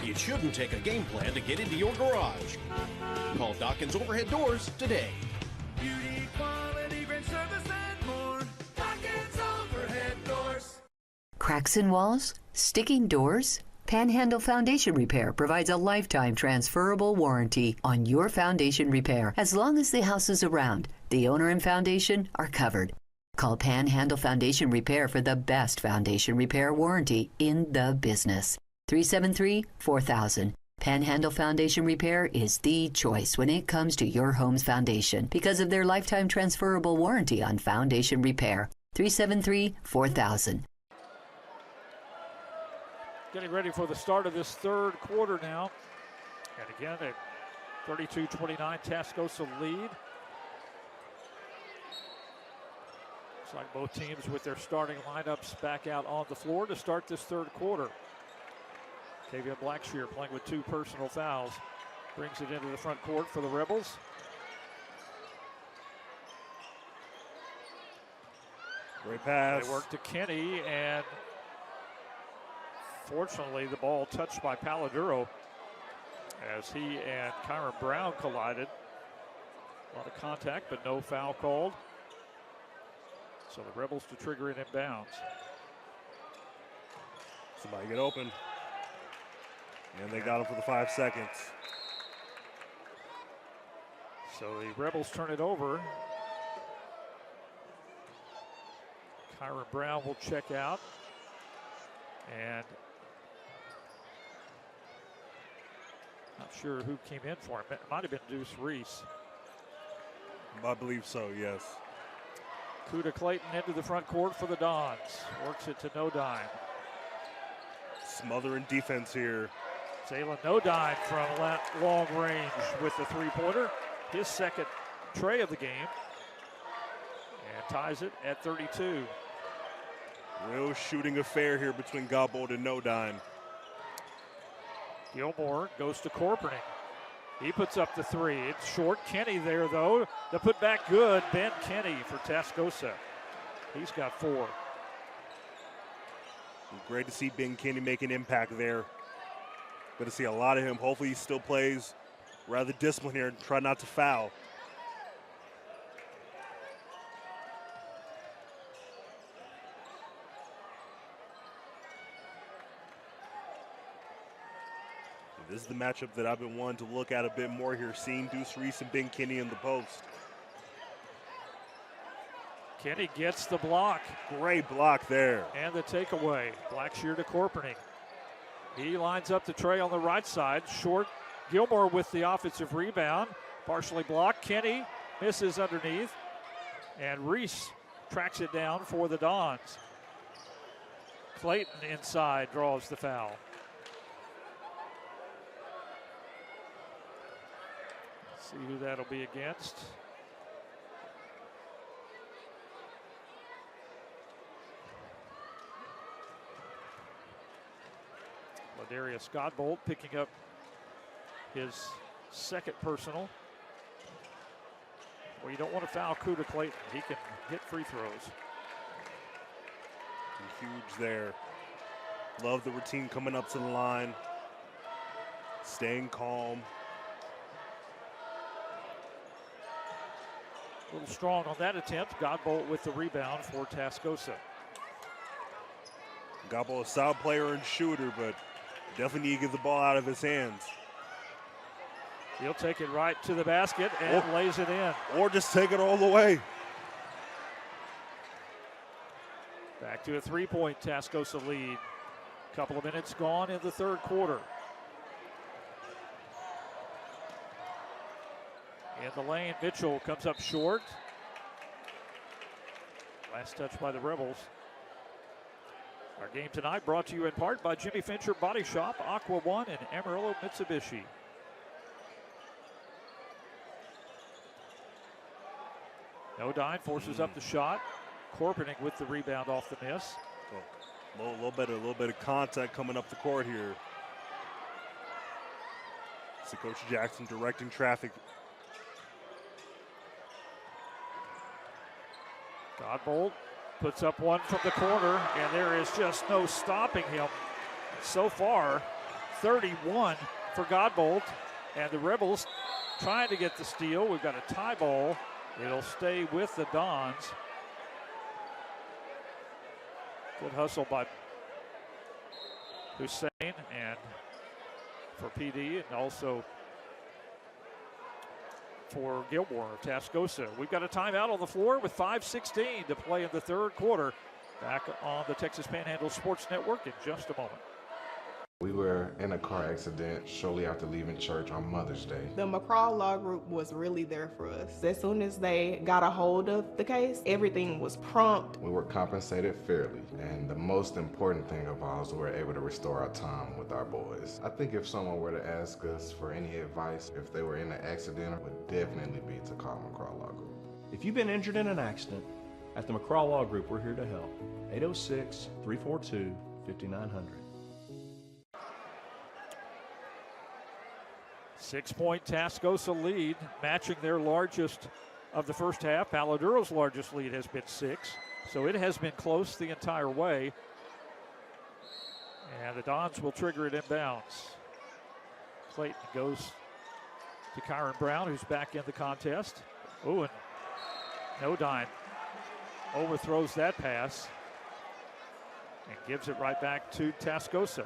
It shouldn't take a game plan to get into your garage. Call Dawkins Overhead Doors today. Beauty, quality, great service, and more. Dawkins Overhead Doors. Cracks in walls? Sticking doors? Panhandle Foundation Repair provides a lifetime transferable warranty on your foundation repair. As long as the house is around, the owner and foundation are covered. Call Panhandle Foundation Repair for the best foundation repair warranty in the business. 373-4000. Panhandle Foundation Repair is the choice when it comes to your home's foundation because of their lifetime transferable warranty on foundation repair. 373-4000. Getting ready for the start of this third quarter now. And again, a 32-29 Tascosa lead. Looks like both teams with their starting lineups back out on the floor to start this third quarter. Kavian Blackshear playing with 2 personal fouls. Brings it into the front court for the Rebels. Great pass. They work to Kenny, and fortunately the ball touched by Palo Duro as he and Kyron Brown collided. A lot of contact, but no foul called. So the Rebels to trigger it inbounds. Somebody get open. And they got him for the 5 seconds. So the Rebels turn it over. Kyron Brown will check out. And not sure who came in for him. It might have been Deuce Reese. I believe so, yes. Kuda Clayton into the front court for the Dons. Works it to No Dime. Smothering defense here. Zaylen No Dime from long range with the three-pointer. His second tray of the game. And ties it at 32. Real shooting affair here between Godbolt and No Dime. Gilmore goes to Corpening. He puts up the 3. It's short. Kenny there, though. The putback good. Ben Kenny for Tascosa. He's got 4. Great to see Ben Kenny make an impact there. Good to see a lot of him. Hopefully he still plays rather disciplined here and try not to foul. This is the matchup that I've been wanting to look at a bit more here, seeing Deuce Reese and Ben Kenny in the post. Kenny gets the block. Great block there. And the takeaway. Blackshear to Corpening. He lines up the tray on the right side. Short. Gilmore with the offensive rebound. Partially blocked. Kenny misses underneath. And Reese tracks it down for the Dons. Clayton inside draws the foul. See who that'll be against. Ladarius Godbolt picking up his second personal. Well, you don't want to foul Kuda Clayton. He can hit free throws. Huge there. Love the routine coming up to the line. Staying calm. A little strong on that attempt. Godbolt with the rebound for Tascosa. Godbolt a solid player and shooter, but definitely need to get the ball out of his hands. He'll take it right to the basket and lays it in. Or just take it all the way. Back to a three-point Tascosa lead. Couple of minutes gone in the third quarter. In the lane, Mitchell comes up short. Last touch by the Rebels. Our game tonight brought to you in part by Jimmy Fincher Body Shop, Aqua One, and Amarillo Mitsubishi. No Dime forces up the shot. Corpening with the rebound off the miss. A little bit of contact coming up the court here. See Coach Jackson directing traffic. Godbolt puts up one from the corner, and there is just no stopping him. So far, 31 for Godbolt, and the Rebels trying to get the steal. We've got a tie ball. It'll stay with the Dons. Good hustle by Hussein and for PD, and also for Gilmore of Tascosa. We've got a timeout on the floor with 5:16 to play in the third quarter. Back on the Texas Panhandle Sports Network in just a moment. We were in a car accident shortly after leaving church on Mother's Day. The McCraw Law Group was really there for us. As soon as they got a hold of the case, everything was prompt. We were compensated fairly, and the most important thing of all is we were able to restore our time with our boys. I think if someone were to ask us for any advice, if they were in an accident, it would definitely be to call McCraw Law Group. If you've been injured in an accident, at the McCraw Law Group, we're here to help. 806-342-5900. 6-point Tascosa lead, matching their largest of the first half. Palo Duro's largest lead has been 6, so it has been close the entire way. And the Dons will trigger it inbounds. Clayton goes to Kyron Brown, who's back in the contest. Oh, and Nodine overthrows that pass and gives it right back to Tascosa.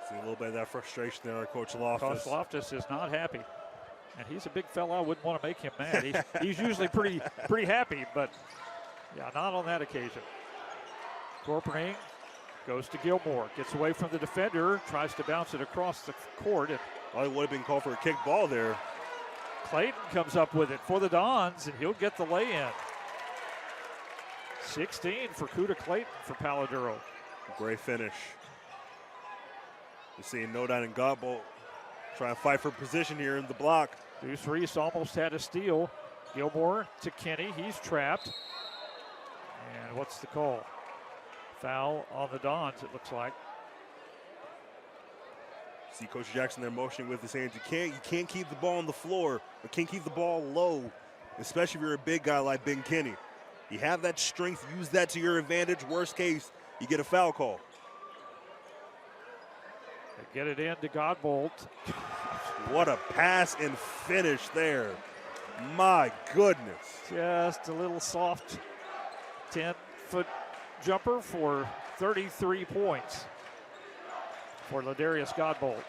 See a little bit of that frustration there on Coach Loftus. Coach Loftus is not happy. And he's a big fella. I wouldn't want to make him mad. He's usually pretty happy, but yeah, not on that occasion. Corporate goes to Gilmore, gets away from the defender, tries to bounce it across the court. And it would have been called for a kick ball there. Clayton comes up with it for the Dons, and he'll get the lay-in. 16 for Kuda Clayton for Palo Duro. Great finish. You're seeing Nodine and Godbolt try and fight for position here in the block. Deuce Reese almost had a steal. Gilmore to Kenny. He's trapped. And what's the call? Foul on the Dons, it looks like. See Coach Jackson there motioning with his hands. You can't keep the ball on the floor. You can't keep the ball low, especially if you're a big guy like Ben Kenny. You have that strength, use that to your advantage. Worst case, you get a foul call. They get it in to Godbolt. What a pass and finish there. My goodness. Just a little soft 10-foot jumper for 33 points for Ladarius Godbolt.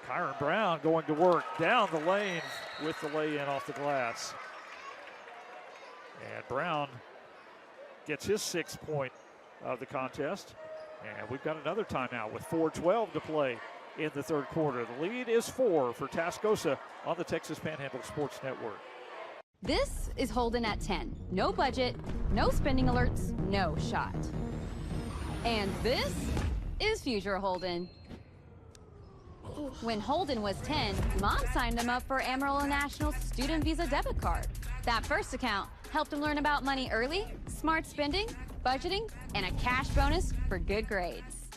Kyron Brown going to work down the lane with the lay-in off the glass. And Brown gets his 6th point of the contest. And we've got another timeout with 4:12 to play in the third quarter. The lead is 4 for Tascosa on the Texas Panhandle Sports Network. This is Holden at 10. No budget, no spending alerts, no shot. And this is Future Holden. When Holden was 10, Mom signed him up for Amarillo National's Student Visa debit card. That first account helped him learn about money early, smart spending, budgeting, and a cash bonus for good grades.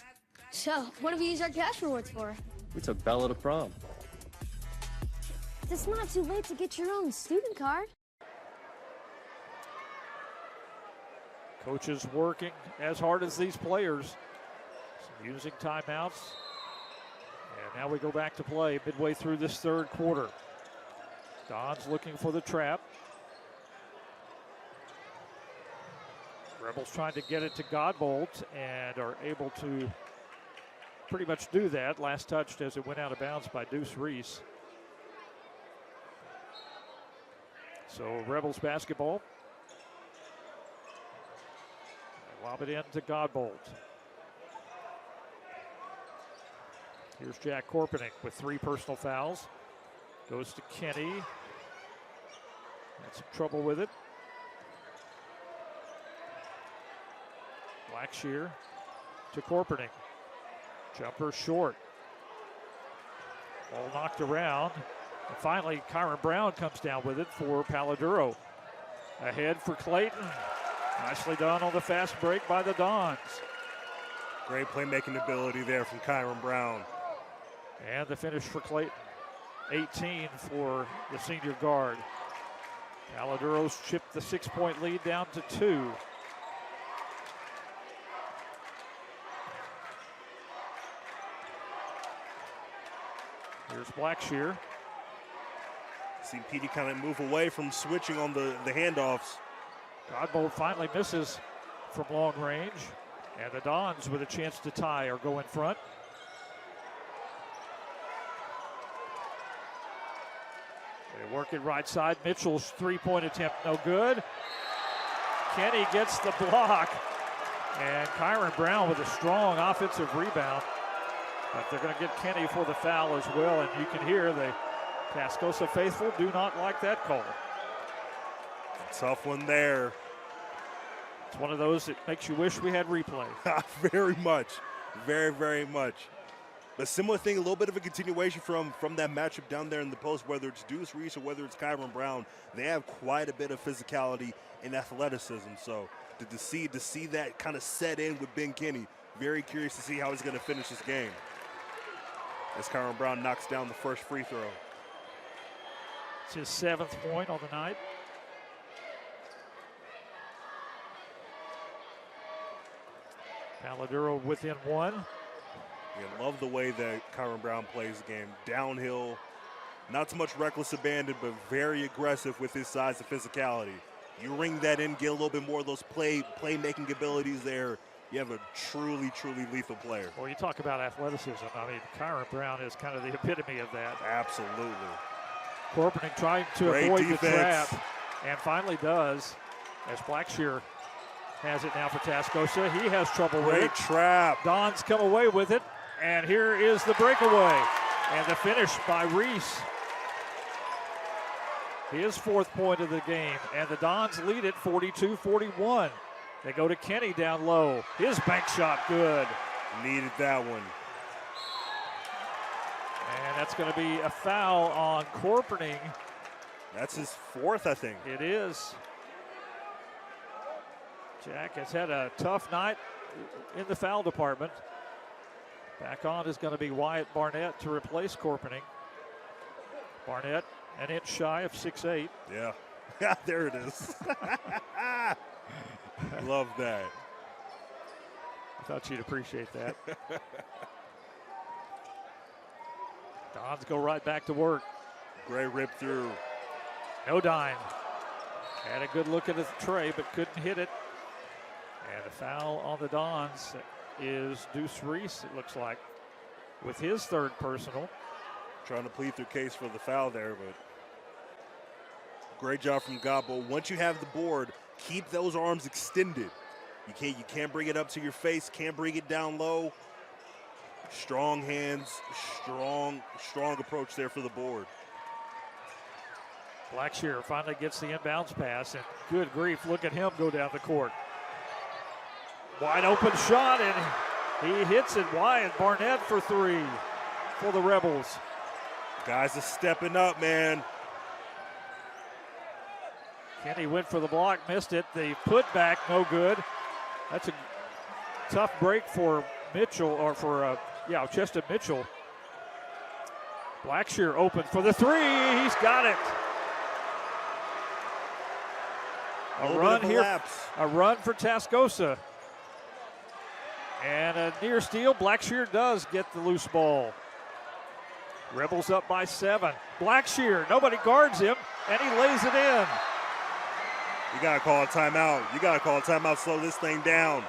So, what do we use our cash rewards for? We took Bella to prom. It's not too late to get your own student card. Coaches working as hard as these players. So using timeouts. And now we go back to play midway through this third quarter. Don's looking for the trap. Rebels trying to get it to Godbolt and are able to pretty much do that. Last touched as it went out of bounds by Deuce Reese. So Rebels basketball. They lob it in to Godbolt. Here's Jack Korpenick with 3 personal fouls. Goes to Kenny. Had some trouble with it. Blackshear to Korpenick. Jumper short. Ball knocked around. And finally, Kyron Brown comes down with it for Palo Duro. Ahead for Clayton. Nicely done on the fast break by the Dons. Great playmaking ability there from Kyron Brown. And the finish for Clayton. 18 for the senior guard. Palo Duro's chipped the 6-point lead down to 2. Here's Blackshear. See Petey kind of move away from switching on the handoffs. Godbolt finally misses from long range. And the Dons with a chance to tie or go in front. They work it right side. Mitchell's 3-point attempt, no good. Kenny gets the block. And Kyron Brown with a strong offensive rebound But they're going to get Kenny for the foul as well, and you can hear the Tascosa faithful do not like that call. Tough one there. It's one of those that makes you wish we had replay. Very much. Very, very much. But similar thing, a little bit of a continuation from that matchup down there in the post, whether it's Deuce Reese or whether it's Kyron Brown. They have quite a bit of physicality and athleticism. So to see that kind of set in with Ben Kenny, very curious to see how he's going to finish this game. As Kyron Brown knocks down the first free throw. It's his 7th point on the night. Palo within 1. Yeah, love the way that Kyron Brown plays the game. Downhill, not so much reckless abandon, but very aggressive with his size and physicality. You ring that in, get a little bit more of those playmaking abilities there. You have a truly, truly lethal player. Well, you talk about athleticism. I mean, Kyron Brown is kind of the epitome of that. Absolutely. Corpening trying to Great avoid defense. the trap, and finally does, as Blackshear has it now for Tascosa. He has trouble with it. Great trap. Don's come away with it, and here is the breakaway. And the finish by Reese. His 4th point of the game, and the Dons lead it 42-41. They go to Kenny down low. His bank shot good. Needed that one. And that's going to be a foul on Corpening. That's his 4th, I think. It is. Jack has had a tough night in the foul department. Back on is going to be Wyatt Barnett to replace Corpening. Barnett an inch shy of 6'8". Yeah. There it is. Love that. I thought you'd appreciate that. Dons go right back to work. Great rip through. No dime. Had a good look at the tray, but couldn't hit it. And a foul on the Dons is Deuce Reese, it looks like, with his 3rd personal. Trying to plead their case for the foul there, but great job from Godbolt. Once you have the board, keep those arms extended. You can't bring it up to your face, can't bring it down low. Strong hands, strong approach there for the board. Blackshear finally gets the inbounds pass, and good grief, look at him go down the court. Wide open shot, and he hits it wide. Barnett for 3 for the Rebels. Guys are stepping up, man. Kenny went for the block, missed it. The putback, no good. That's a tough break for Mitchell, or for, Cheston Mitchell. Blackshear open for the 3. He's got it. A run here, a run for Tascosa. And a near steal. Blackshear does get the loose ball. Rebels up by 7. Blackshear, nobody guards him, and he lays it in. You got to call a timeout. You got to call a timeout, slow this thing down.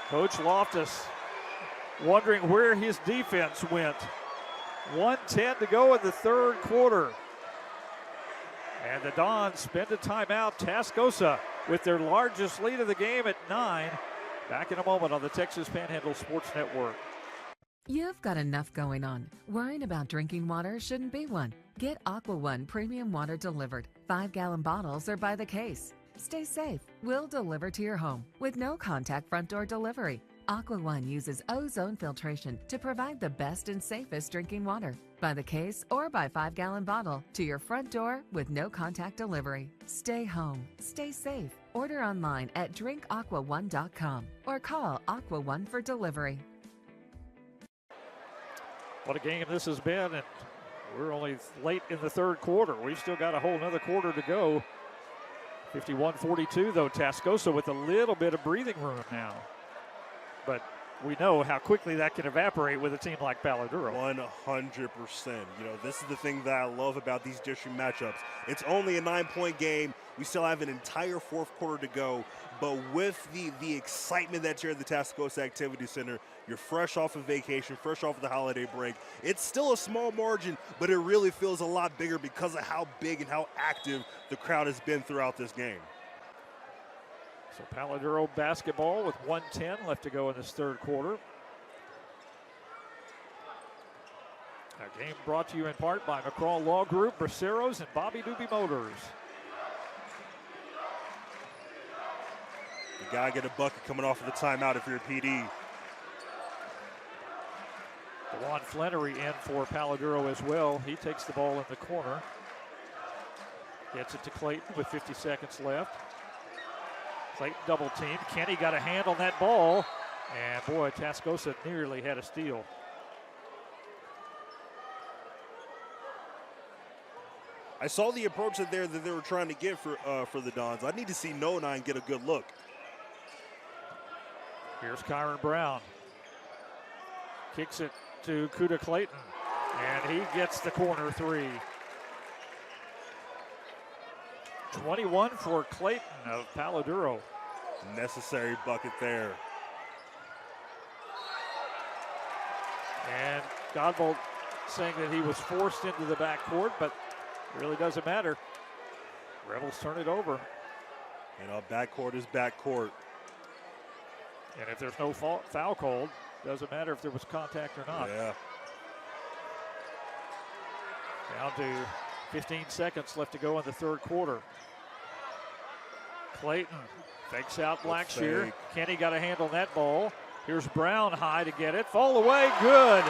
Coach Loftus wondering where his defense went. 1:10 to go in the 3rd quarter. And the Dons spend a timeout. Tascosa with their largest lead of the game at 9. Back in a moment on the Texas Panhandle Sports Network. You've got enough going on. Worrying about drinking water shouldn't be one. Get Aqua One premium water delivered. 5-gallon bottles are by the case. Stay safe. We'll deliver to your home with no contact front door delivery. Aqua One uses ozone filtration to provide the best and safest drinking water. By the case or by 5-gallon bottle to your front door with no contact delivery. Stay home. Stay safe. Order online at drinkaquaone.com or call Aqua One for delivery. What a game this has been, and we're only late in the 3rd quarter. We've still got a whole another quarter to go. 51-42, though, Tascosa with a little bit of breathing room now. But we know how quickly that can evaporate with a team like Palo Duro. 100%. This is the thing that I love about these district matchups. It's only a 9-point game. We still have an entire 4th quarter to go. But with the excitement that's here at the Tascosa Activity Center, you're fresh off of vacation, fresh off of the holiday break. It's still a small margin, but it really feels a lot bigger because of how big and how active the crowd has been throughout this game. So Palo Duro basketball with 1:10 left to go in this 3rd quarter. Game brought to you in part by McCraw Law Group, Braceros, and Bobby Doobie Motors. You gotta get a bucket coming off of the timeout if you're a PD. DeJuan Flannery in for Palo Duro as well. He takes the ball in the corner. Gets it to Clayton with 50 seconds left. Clayton double team. Kenny got a hand on that ball. And boy, Tascosa nearly had a steal. I saw the approach that they were trying to get for the Dons. I need to see No 9 get a good look. Here's Kyron Brown. Kicks it to Kuda Clayton. And he gets the corner three. 21 for Clayton of Palo Duro. Necessary bucket there. And Godbolt saying that he was forced into the backcourt, but it really doesn't matter. Rebels turn it over. You know, backcourt is backcourt. And if there's no foul called, doesn't matter if there was contact or not. Yeah. Down to 15 seconds left to go in the third quarter. Clayton fakes out Blackshear. Kenny got a hand on that ball. Here's Brown high to get it. Fall away, good.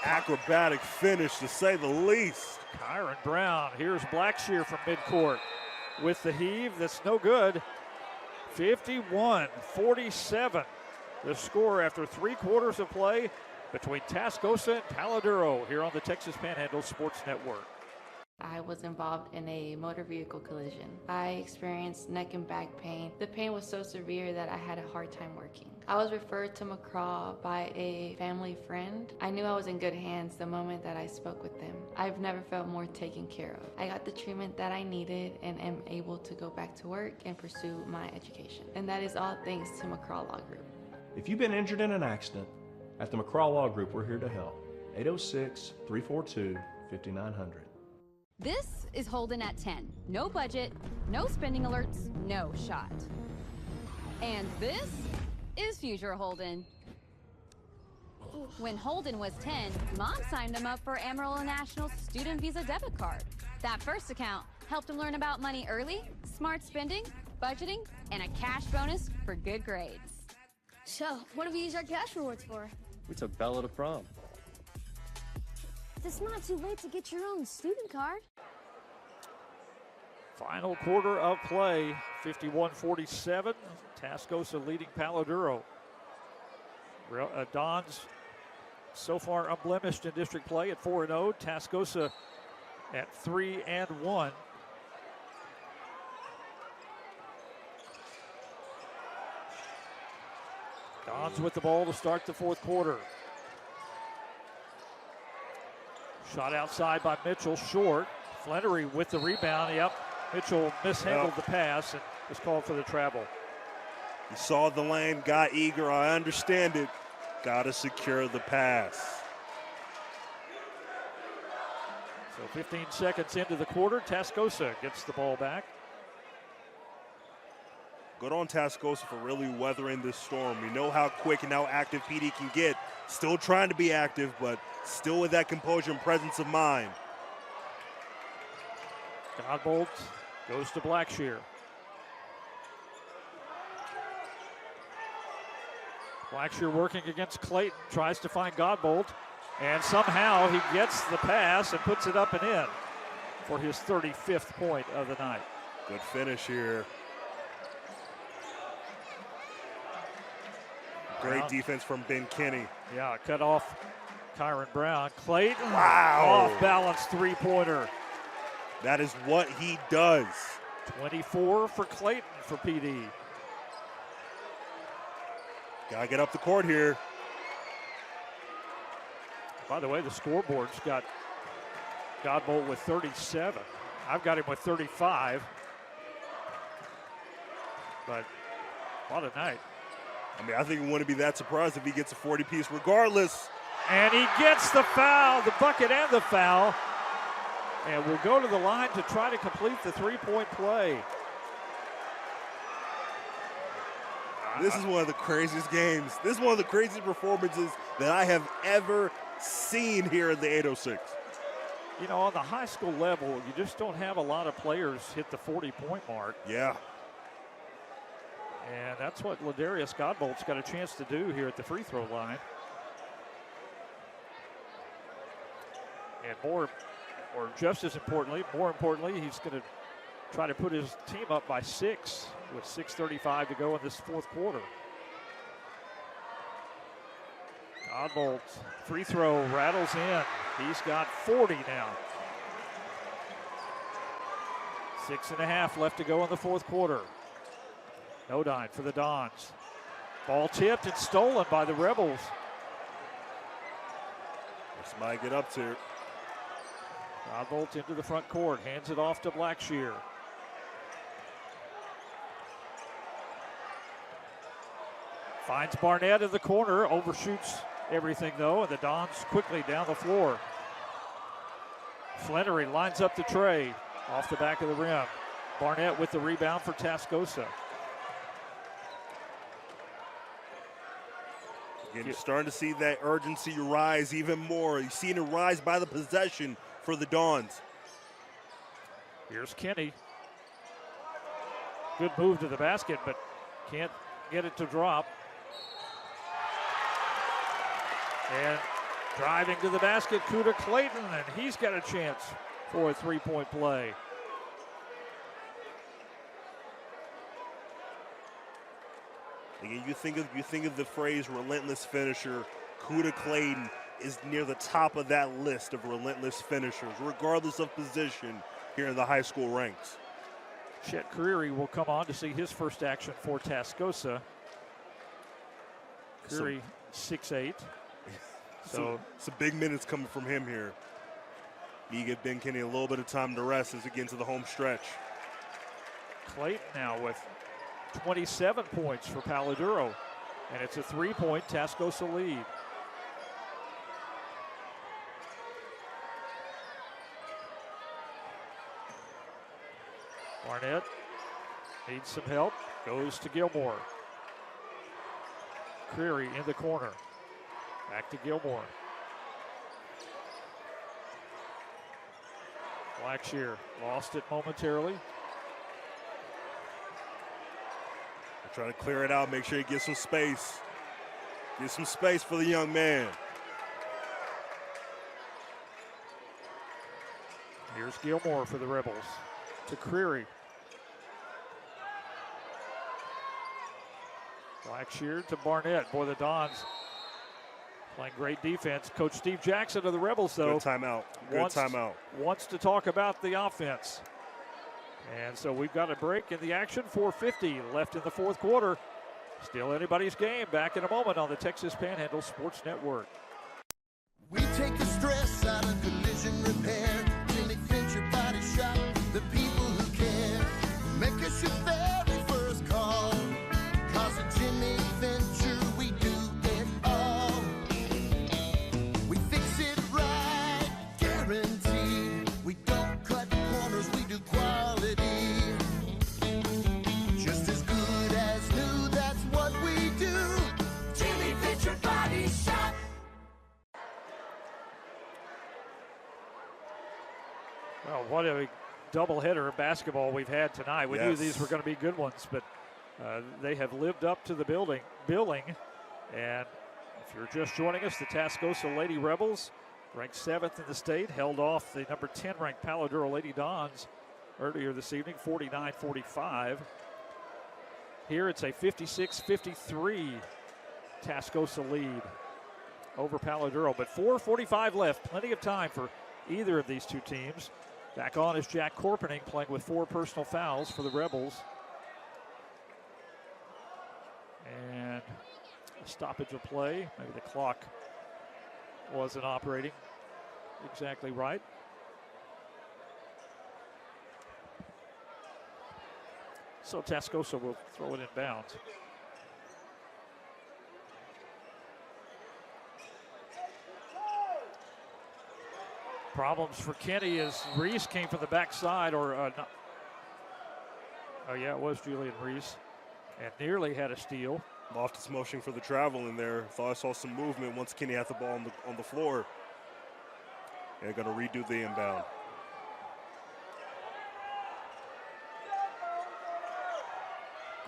Acrobatic finish, to say the least. Kyron Brown. Here's Blackshear from midcourt with the heave. That's no good. 51-47. The score after 3 quarters of play between Tascosa and Palo Duro here on the Texas Panhandle Sports Network. I was involved in a motor vehicle collision. I experienced neck and back pain. The pain was so severe that I had a hard time working. I was referred to McCraw by a family friend. I knew I was in good hands the moment that I spoke with them. I've never felt more taken care of. I got the treatment that I needed and am able to go back to work and pursue my education. And that is all thanks to McCraw Law Group. If you've been injured in an accident, at the McCraw Law Group, we're here to help. 806-342-5900. This is Holden at 10. No budget, no spending alerts, no shot. And this is Future Holden. When Holden was 10, Mom signed him up for Amarillo National's student visa debit card. That first account helped him learn about money early, smart spending, budgeting, and a cash bonus for good grades. So, what do we use our cash rewards for? We took Bella to prom. It's not too late to get your own student card. Final quarter of play, 51-47. Tascosa leading Palo Duro. Dons so far unblemished in district play at 4-0. Tascosa at 3-1. Dons with the ball to start the fourth quarter. Shot outside by Mitchell, short. Flannery with the rebound. Yep, Mitchell mishandled the pass and was called for the travel. He saw the lane, got eager. I understand it. Got to secure the pass. So 15 seconds into the quarter, Tascosa gets the ball back. Good on Tascosa for really weathering this storm. We know how quick and how active PD can get. Still trying to be active, but still with that composure and presence of mind. Godbolt goes to Blackshear. Blackshear working against Clayton, tries to find Godbolt, and somehow he gets the pass and puts it up and in for his 35th point of the night. Good finish here. Great defense from Ben Kinney. Yeah, cut off Kyron Brown. Clayton, wow. Off balance three-pointer. That is what he does. 24 for Clayton for PD. Gotta get up the court here. By the way, the scoreboard's got Godbolt with 37. I've got him with 35. But what a night. I mean, I think we wouldn't be that surprised if he gets a 40-piece regardless. And he gets the foul, the bucket and the foul. And will go to the line to try to complete the three-point play. This is one of the craziest games. This is one of the craziest performances that I have ever seen here at the 806. You know, on the high school level, you just don't have a lot of players hit the 40-point mark. Yeah. And that's what Ladarius Godbolt's got a chance to do here at the free throw line. And more importantly, he's going to try to put his team up by 6 with 6:35 to go in this fourth quarter. Godbolt free throw rattles in. He's got 40 now. 6.5 left to go in the fourth quarter. No dime for the Dons. Ball tipped and stolen by the Rebels. Somebody get up to it. Godbolt into the front court, hands it off to Blackshear. Finds Barnett in the corner, overshoots everything though, and the Dons quickly down the floor. Flannery lines up the tray off the back of the rim. Barnett with the rebound for Tascosa. Again, you're starting to see that urgency rise even more. You're seeing it rise by the possession for the Dons. Here's Kenny. Good move to the basket, but can't get it to drop. And driving to the basket, Kuda Clayton, and he's got a chance for a three-point play. Again, you think of the phrase relentless finisher. Kuda Clayton is near the top of that list of relentless finishers, regardless of position here in the high school ranks. Chet Creary will come on to see his first action for Tascosa. Creary, 6'8". So some big minutes coming from him here. You give Ben Kenny a little bit of time to rest as we get into the home stretch. Clayton now with 27 points for Palo Duro, and it's a 3-point Tascosa lead. Barnett needs some help, goes to Gilmore. Creary in the corner. Back to Gilmore. Blackshear lost it momentarily. They're trying to clear it out, make sure he gets some space. Get some space for the young man. Here's Gilmore for the Rebels. To Creary. Blackshear to Barnett. Boy, the Dons playing great defense. Coach Steve Jackson of the Rebels, though. Good timeout. Good timeout. Wants to talk about the offense. And so we've got a break in the action. 4:50 left in the fourth quarter. Still anybody's game. Back in a moment on the Texas Panhandle Sports Network. We take the stress out of collision repair. Jimmy Fincher Body Shop, the people who care. Make us your very first call. 'Cause at Jimmy Fincher we do it all. We fix it right, guaranteed. We don't cut corners, we do quality. Just as good as new, that's what we do. Jimmy Fincher Body Shop. Well, what a doubleheader of basketball we've had tonight. We knew these were going to be good ones, but they have lived up to the billing. And if you're just joining us, the Tascosa Lady Rebels, ranked 7th in the state, held off the number 10 ranked Palo Duro Lady Dons earlier this evening, 49-45. Here it's a 56-53 Tascosa lead over Palo Duro, but 4:45 left, plenty of time for either of these two teams. Back on is Jack Corpening, playing with 4 personal fouls for the Rebels. And a stoppage of play. Maybe the clock wasn't operating exactly right. So Tascosa will throw it in bounds. Problems for Kenny as Reese came from the backside, or not. Oh yeah, it was Julian Reese, and nearly had a steal. Loftus motion for the travel in there. Thought I saw some movement once Kenny had the ball on the floor. And going to redo the inbound.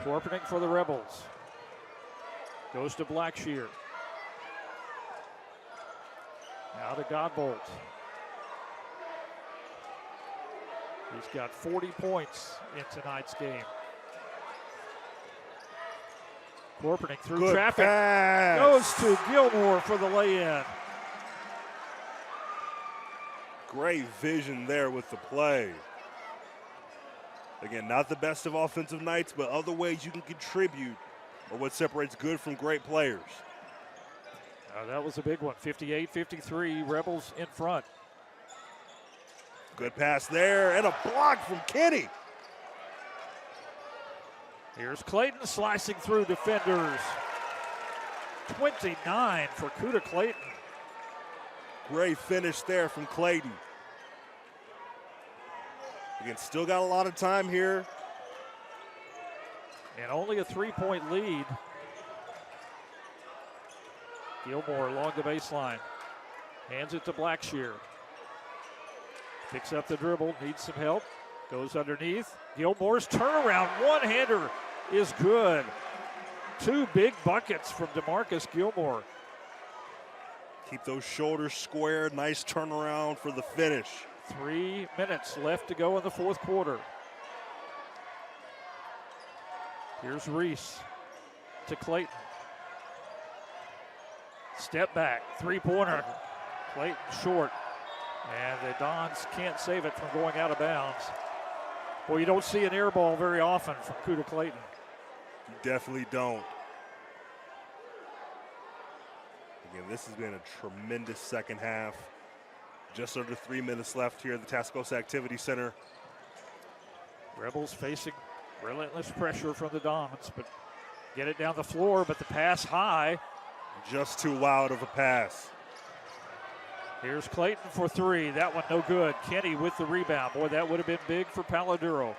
Corpening for the Rebels. Goes to Blackshear. Now to Godbolt. He's got 40 points in tonight's game. Corpening through Good traffic. pass. Goes to Gilmore for the lay-in. Great vision there with the play. Again, not the best of offensive nights, but other ways you can contribute are what separates good from great players. That was a big one. 58-53, Rebels in front. Good pass there, and a block from Kenny. Here's Clayton slicing through defenders. 29 for Kuda Clayton. Great finish there from Clayton. Again, still got a lot of time here. And only a 3-point lead. Gilmore along the baseline. Hands it to Blackshear. Picks up the dribble, needs some help. Goes underneath. Gilmore's turnaround one-hander is good. 2 big buckets from DeMarcus Gilmore. Keep those shoulders square. Nice turnaround for the finish. 3 minutes left to go in the fourth quarter. Here's Reese to Clayton. Step back, 3-pointer. Clayton short. And the Dons can't save it from going out of bounds. Well, you don't see an air ball very often from Kuda Clayton. You definitely don't. Again, this has been a tremendous second half. Just under 3 minutes left here at the Tascosa Activity Center. Rebels facing relentless pressure from the Dons, but get it down the floor, but the pass high. Just too wild of a pass. Here's Clayton for 3. That one no good. Kenny with the rebound. Boy, that would have been big for Palo Duro.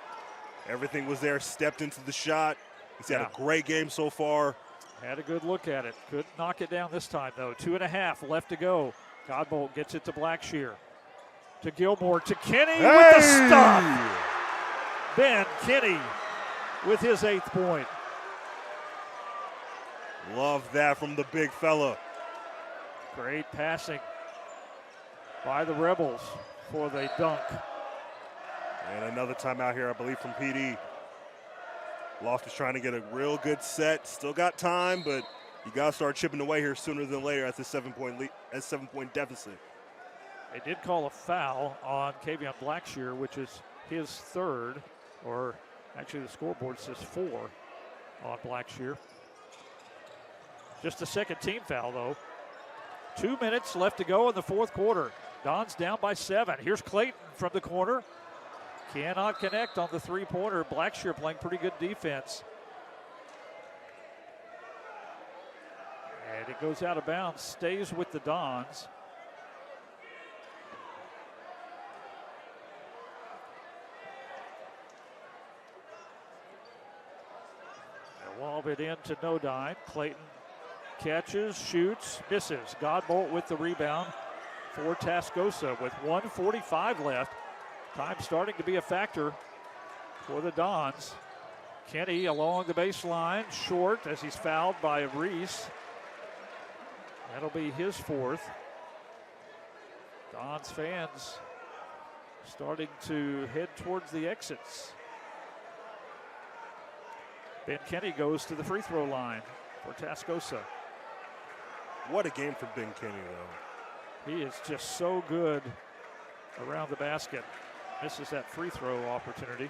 Everything was there, stepped into the shot. He's had a great game so far. Had a good look at it. Couldn't knock it down this time, though. 2.5 left to go. Godbolt gets it to Blackshear. To Gilmore, to Kenny with the stuff. Ben Kenny with his 8th point. Love that from the big fella. Great passing by the Rebels for the dunk. And another timeout here, I believe, from PD. Loftus trying to get a real good set. Still got time, but you got to start chipping away here sooner than later at the 7-point deficit. They did call a foul on Kavion Blackshear, which is his 3rd, or actually the scoreboard says 4 on Blackshear. Just a second team foul, though. 2 minutes left to go in the fourth quarter. Don's down by 7. Here's Clayton from the corner. Cannot connect on the 3-pointer. Blackshear playing pretty good defense. And it goes out of bounds, stays with the Dons. They'll lob it into Nodine. Clayton catches, shoots, misses. Godbolt with the rebound for Tascosa with 1:45 left. Time starting to be a factor for the Dons. Kenny along the baseline, short as he's fouled by Reese. That'll be his 4th. Dons fans starting to head towards the exits. Ben Kenny goes to the free throw line for Tascosa. What a game for Ben Kenny, though. He is just so good around the basket. Misses that free throw opportunity.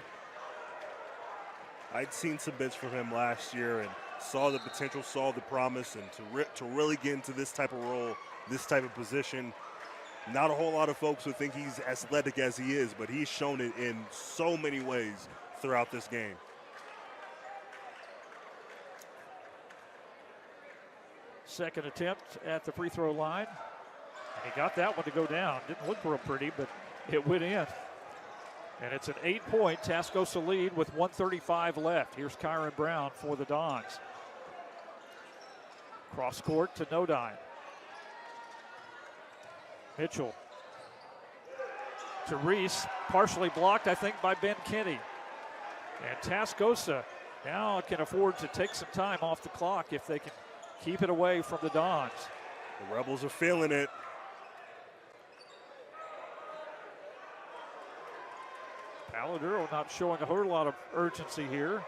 I'd seen some bits from him last year and saw the potential, saw the promise, and to really get into this type of role, this type of position. Not a whole lot of folks would think he's as athletic as he is, but he's shown it in so many ways throughout this game. Second attempt at the free throw line. And he got that one to go down. Didn't look real pretty, but it went in. And it's an 8-point Tascosa lead with 1:35 left. Here's Kyron Brown for the Dons. Cross court to Nodine. Mitchell to Reese, partially blocked, I think, by Ben Kinney. And Tascosa now can afford to take some time off the clock if they can keep it away from the Dons. The Rebels are feeling it. Palo Duro not showing a whole lot of urgency here.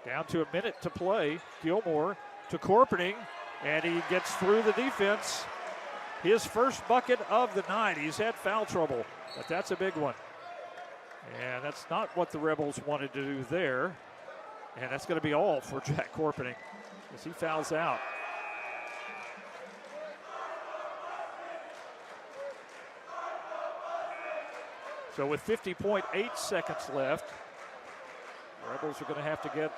Down to a minute to play. Gilmore to Corpening, and he gets through the defense. His first bucket of the night. He's had foul trouble, but that's a big one. And that's not what the Rebels wanted to do there. And that's going to be all for Jack Corpening as he fouls out. So with 50.8 seconds left, the Rebels are going to have to get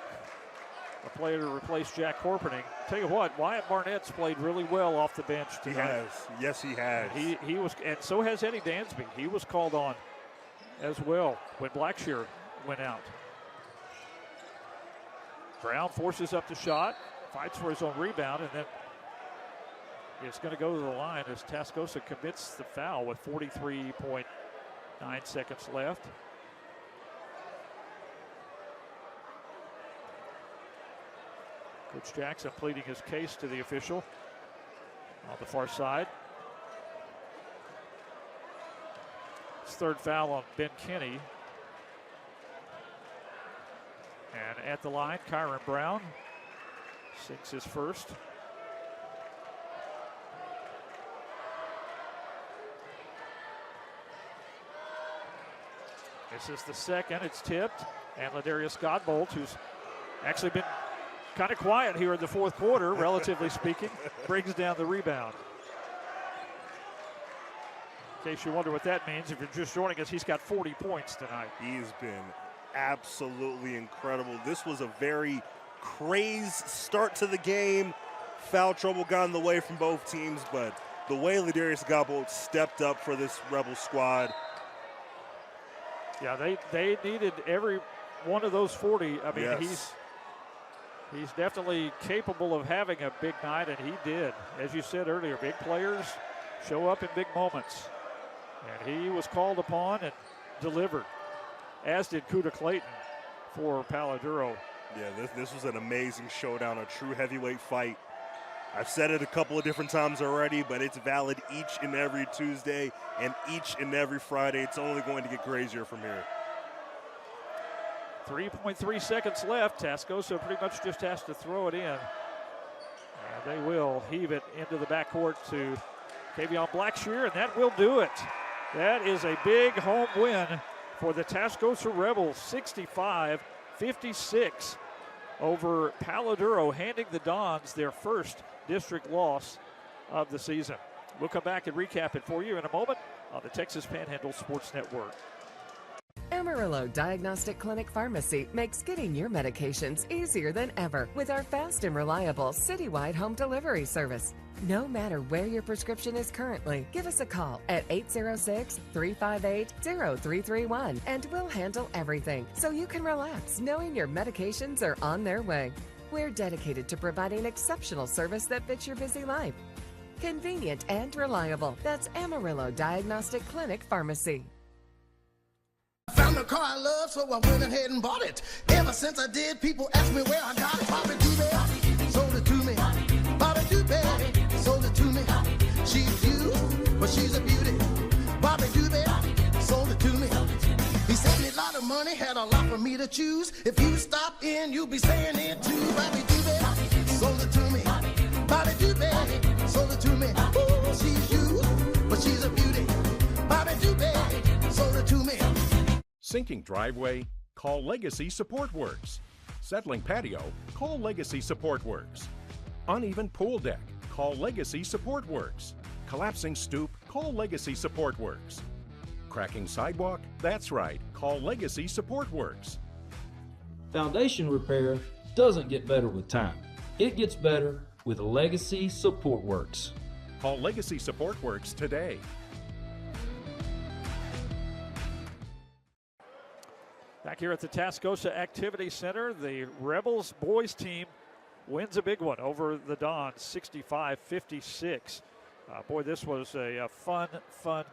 a player to replace Jack Corpening. Tell you what, Wyatt Barnett's played really well off the bench tonight. He has. Yes, he has. He was, and so has Eddie Dansby. He was called on as well when Blackshear went out. Brown forces up the shot, fights for his own rebound, and then it's going to go to the line as Tascosa commits the foul with 43.9 seconds left. Coach Jackson pleading his case to the official on the far side. His third foul on Ben Kinney. And at the line, Kyron Brown sinks his first. This is the second. It's tipped. And Ladarius Godbolt, who's actually been kind of quiet here in the fourth quarter, relatively speaking, brings down the rebound. In case you wonder what that means, if you're just joining us, he's got 40 points tonight. He's been absolutely incredible. This was a very crazed start to the game. Foul trouble got in the way from both teams, but the way Ladarius Godbolt stepped up for this Rebel squad. Yeah, they needed every one of those 40. I mean, yes. He's definitely capable of having a big night, and he did. As you said earlier, big players show up in big moments. And he was called upon and delivered, as did Kuda Clayton for Palo Duro. Yeah, this was an amazing showdown, a true heavyweight fight. I've said it a couple of different times already, but it's valid each and every Tuesday and each and every Friday. It's only going to get crazier from here. 3.3 seconds left. Tascosa pretty much just has to throw it in. And they will heave it into the backcourt to Kavion Blackshear, and that will do it. That is a big home win for the Tascosa Rebels, 65-56 over Palo Duro, handing the Dons their first district loss of the season. We'll come back and recap it for you in a moment on the Texas Panhandle Sports Network. Amarillo Diagnostic Clinic Pharmacy makes getting your medications easier than ever with our fast and reliable citywide home delivery service. No matter where your prescription is currently, give us a call at 806-358-0331 and we'll handle everything so you can relax knowing your medications are on their way. We're dedicated to providing exceptional service that fits your busy life. Convenient and reliable. That's Amarillo Diagnostic Clinic Pharmacy. Found a car I love, so I went ahead and bought it. Ever since I did, people ask me where I got it. Bobby Doobie sold it to me. Bobby Doobie sold it to me. She's you, but she's a beauty. Bobby Doobie sold it to me. He saved me a lot of money, had a lot for me to choose. If you stop in, you'll be saying it too. Bobby Doobie sold it to me. Bobby Doobie sold it to me. Ooh, she's you, but she's a beauty. Bobby Doobie sold it to me. Sinking driveway? Call Legacy Support Works. Settling patio? Call Legacy Support Works. Uneven pool deck? Call Legacy Support Works. Collapsing stoop? Call Legacy Support Works. Cracking sidewalk? That's right, call Legacy Support Works. Foundation repair doesn't get better with time. It gets better with Legacy Support Works. Call Legacy Support Works today. Back here at the Tascosa Activity Center, the Rebels boys team wins a big one over the Dons, 65-56. Boy, this was a fun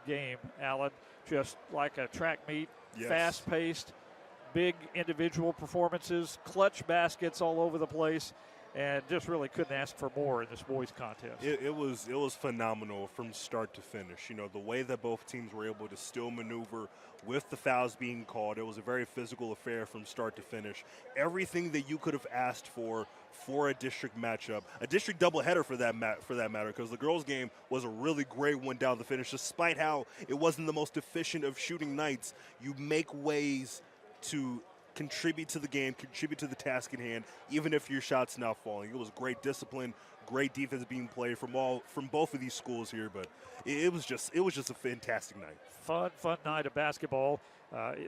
game, Alan. Just like a track meet, fast-paced, big individual performances, clutch baskets all over the place, and just really couldn't ask for more in this boys contest. It was phenomenal from start to finish. You know, the way that both teams were able to still maneuver with the fouls being called, it was a very physical affair from start to finish. Everything that you could have asked for a district matchup, a district doubleheader for that matter, because the girls' game was a really great one down the finish. Despite how it wasn't the most efficient of shooting nights, you make ways to contribute to the game, contribute to the task at hand, even if your shot's not falling. It was great discipline, great defense being played from both of these schools here, but it was just a fantastic night. Fun night of basketball.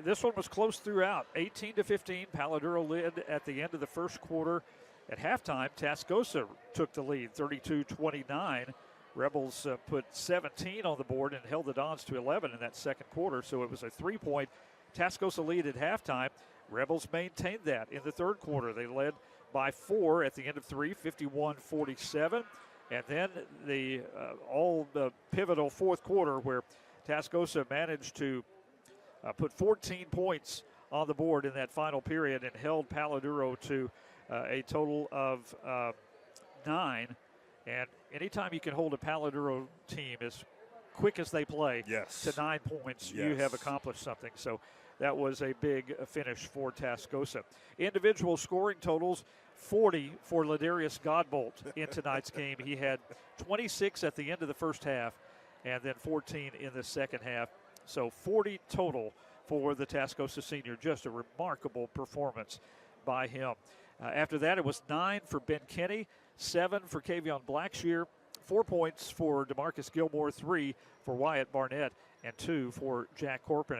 This one was close throughout. 18-15, Palo Duro led at the end of the first quarter. At halftime, Tascosa took the lead, 32-29. Rebels put 17 on the board and held the Dons to 11 in that second quarter, so it was a 3-point Tascosa lead at halftime. Rebels maintained that in the third quarter. They led by 4 at the end of 3, 51-47. And then the pivotal fourth quarter where Tascosa managed to put 14 points on the board in that final period and held Palo Duro to a total of 9. And anytime you can hold a Palo Duro team as quick as they play to 9 points, you have accomplished something. So that was a big finish for Tascosa. Individual scoring totals, 40 for Ladarius Godbolt in tonight's game. He had 26 at the end of the first half and then 14 in the second half. So 40 total for the Tascosa senior. Just a remarkable performance by him. After that, it was 9 for Ben Kenny, 7 for Kavion Blackshear, 4 points for DeMarcus Gilmore, 3 for Wyatt Barnett, and 2 for Jack Corcoran.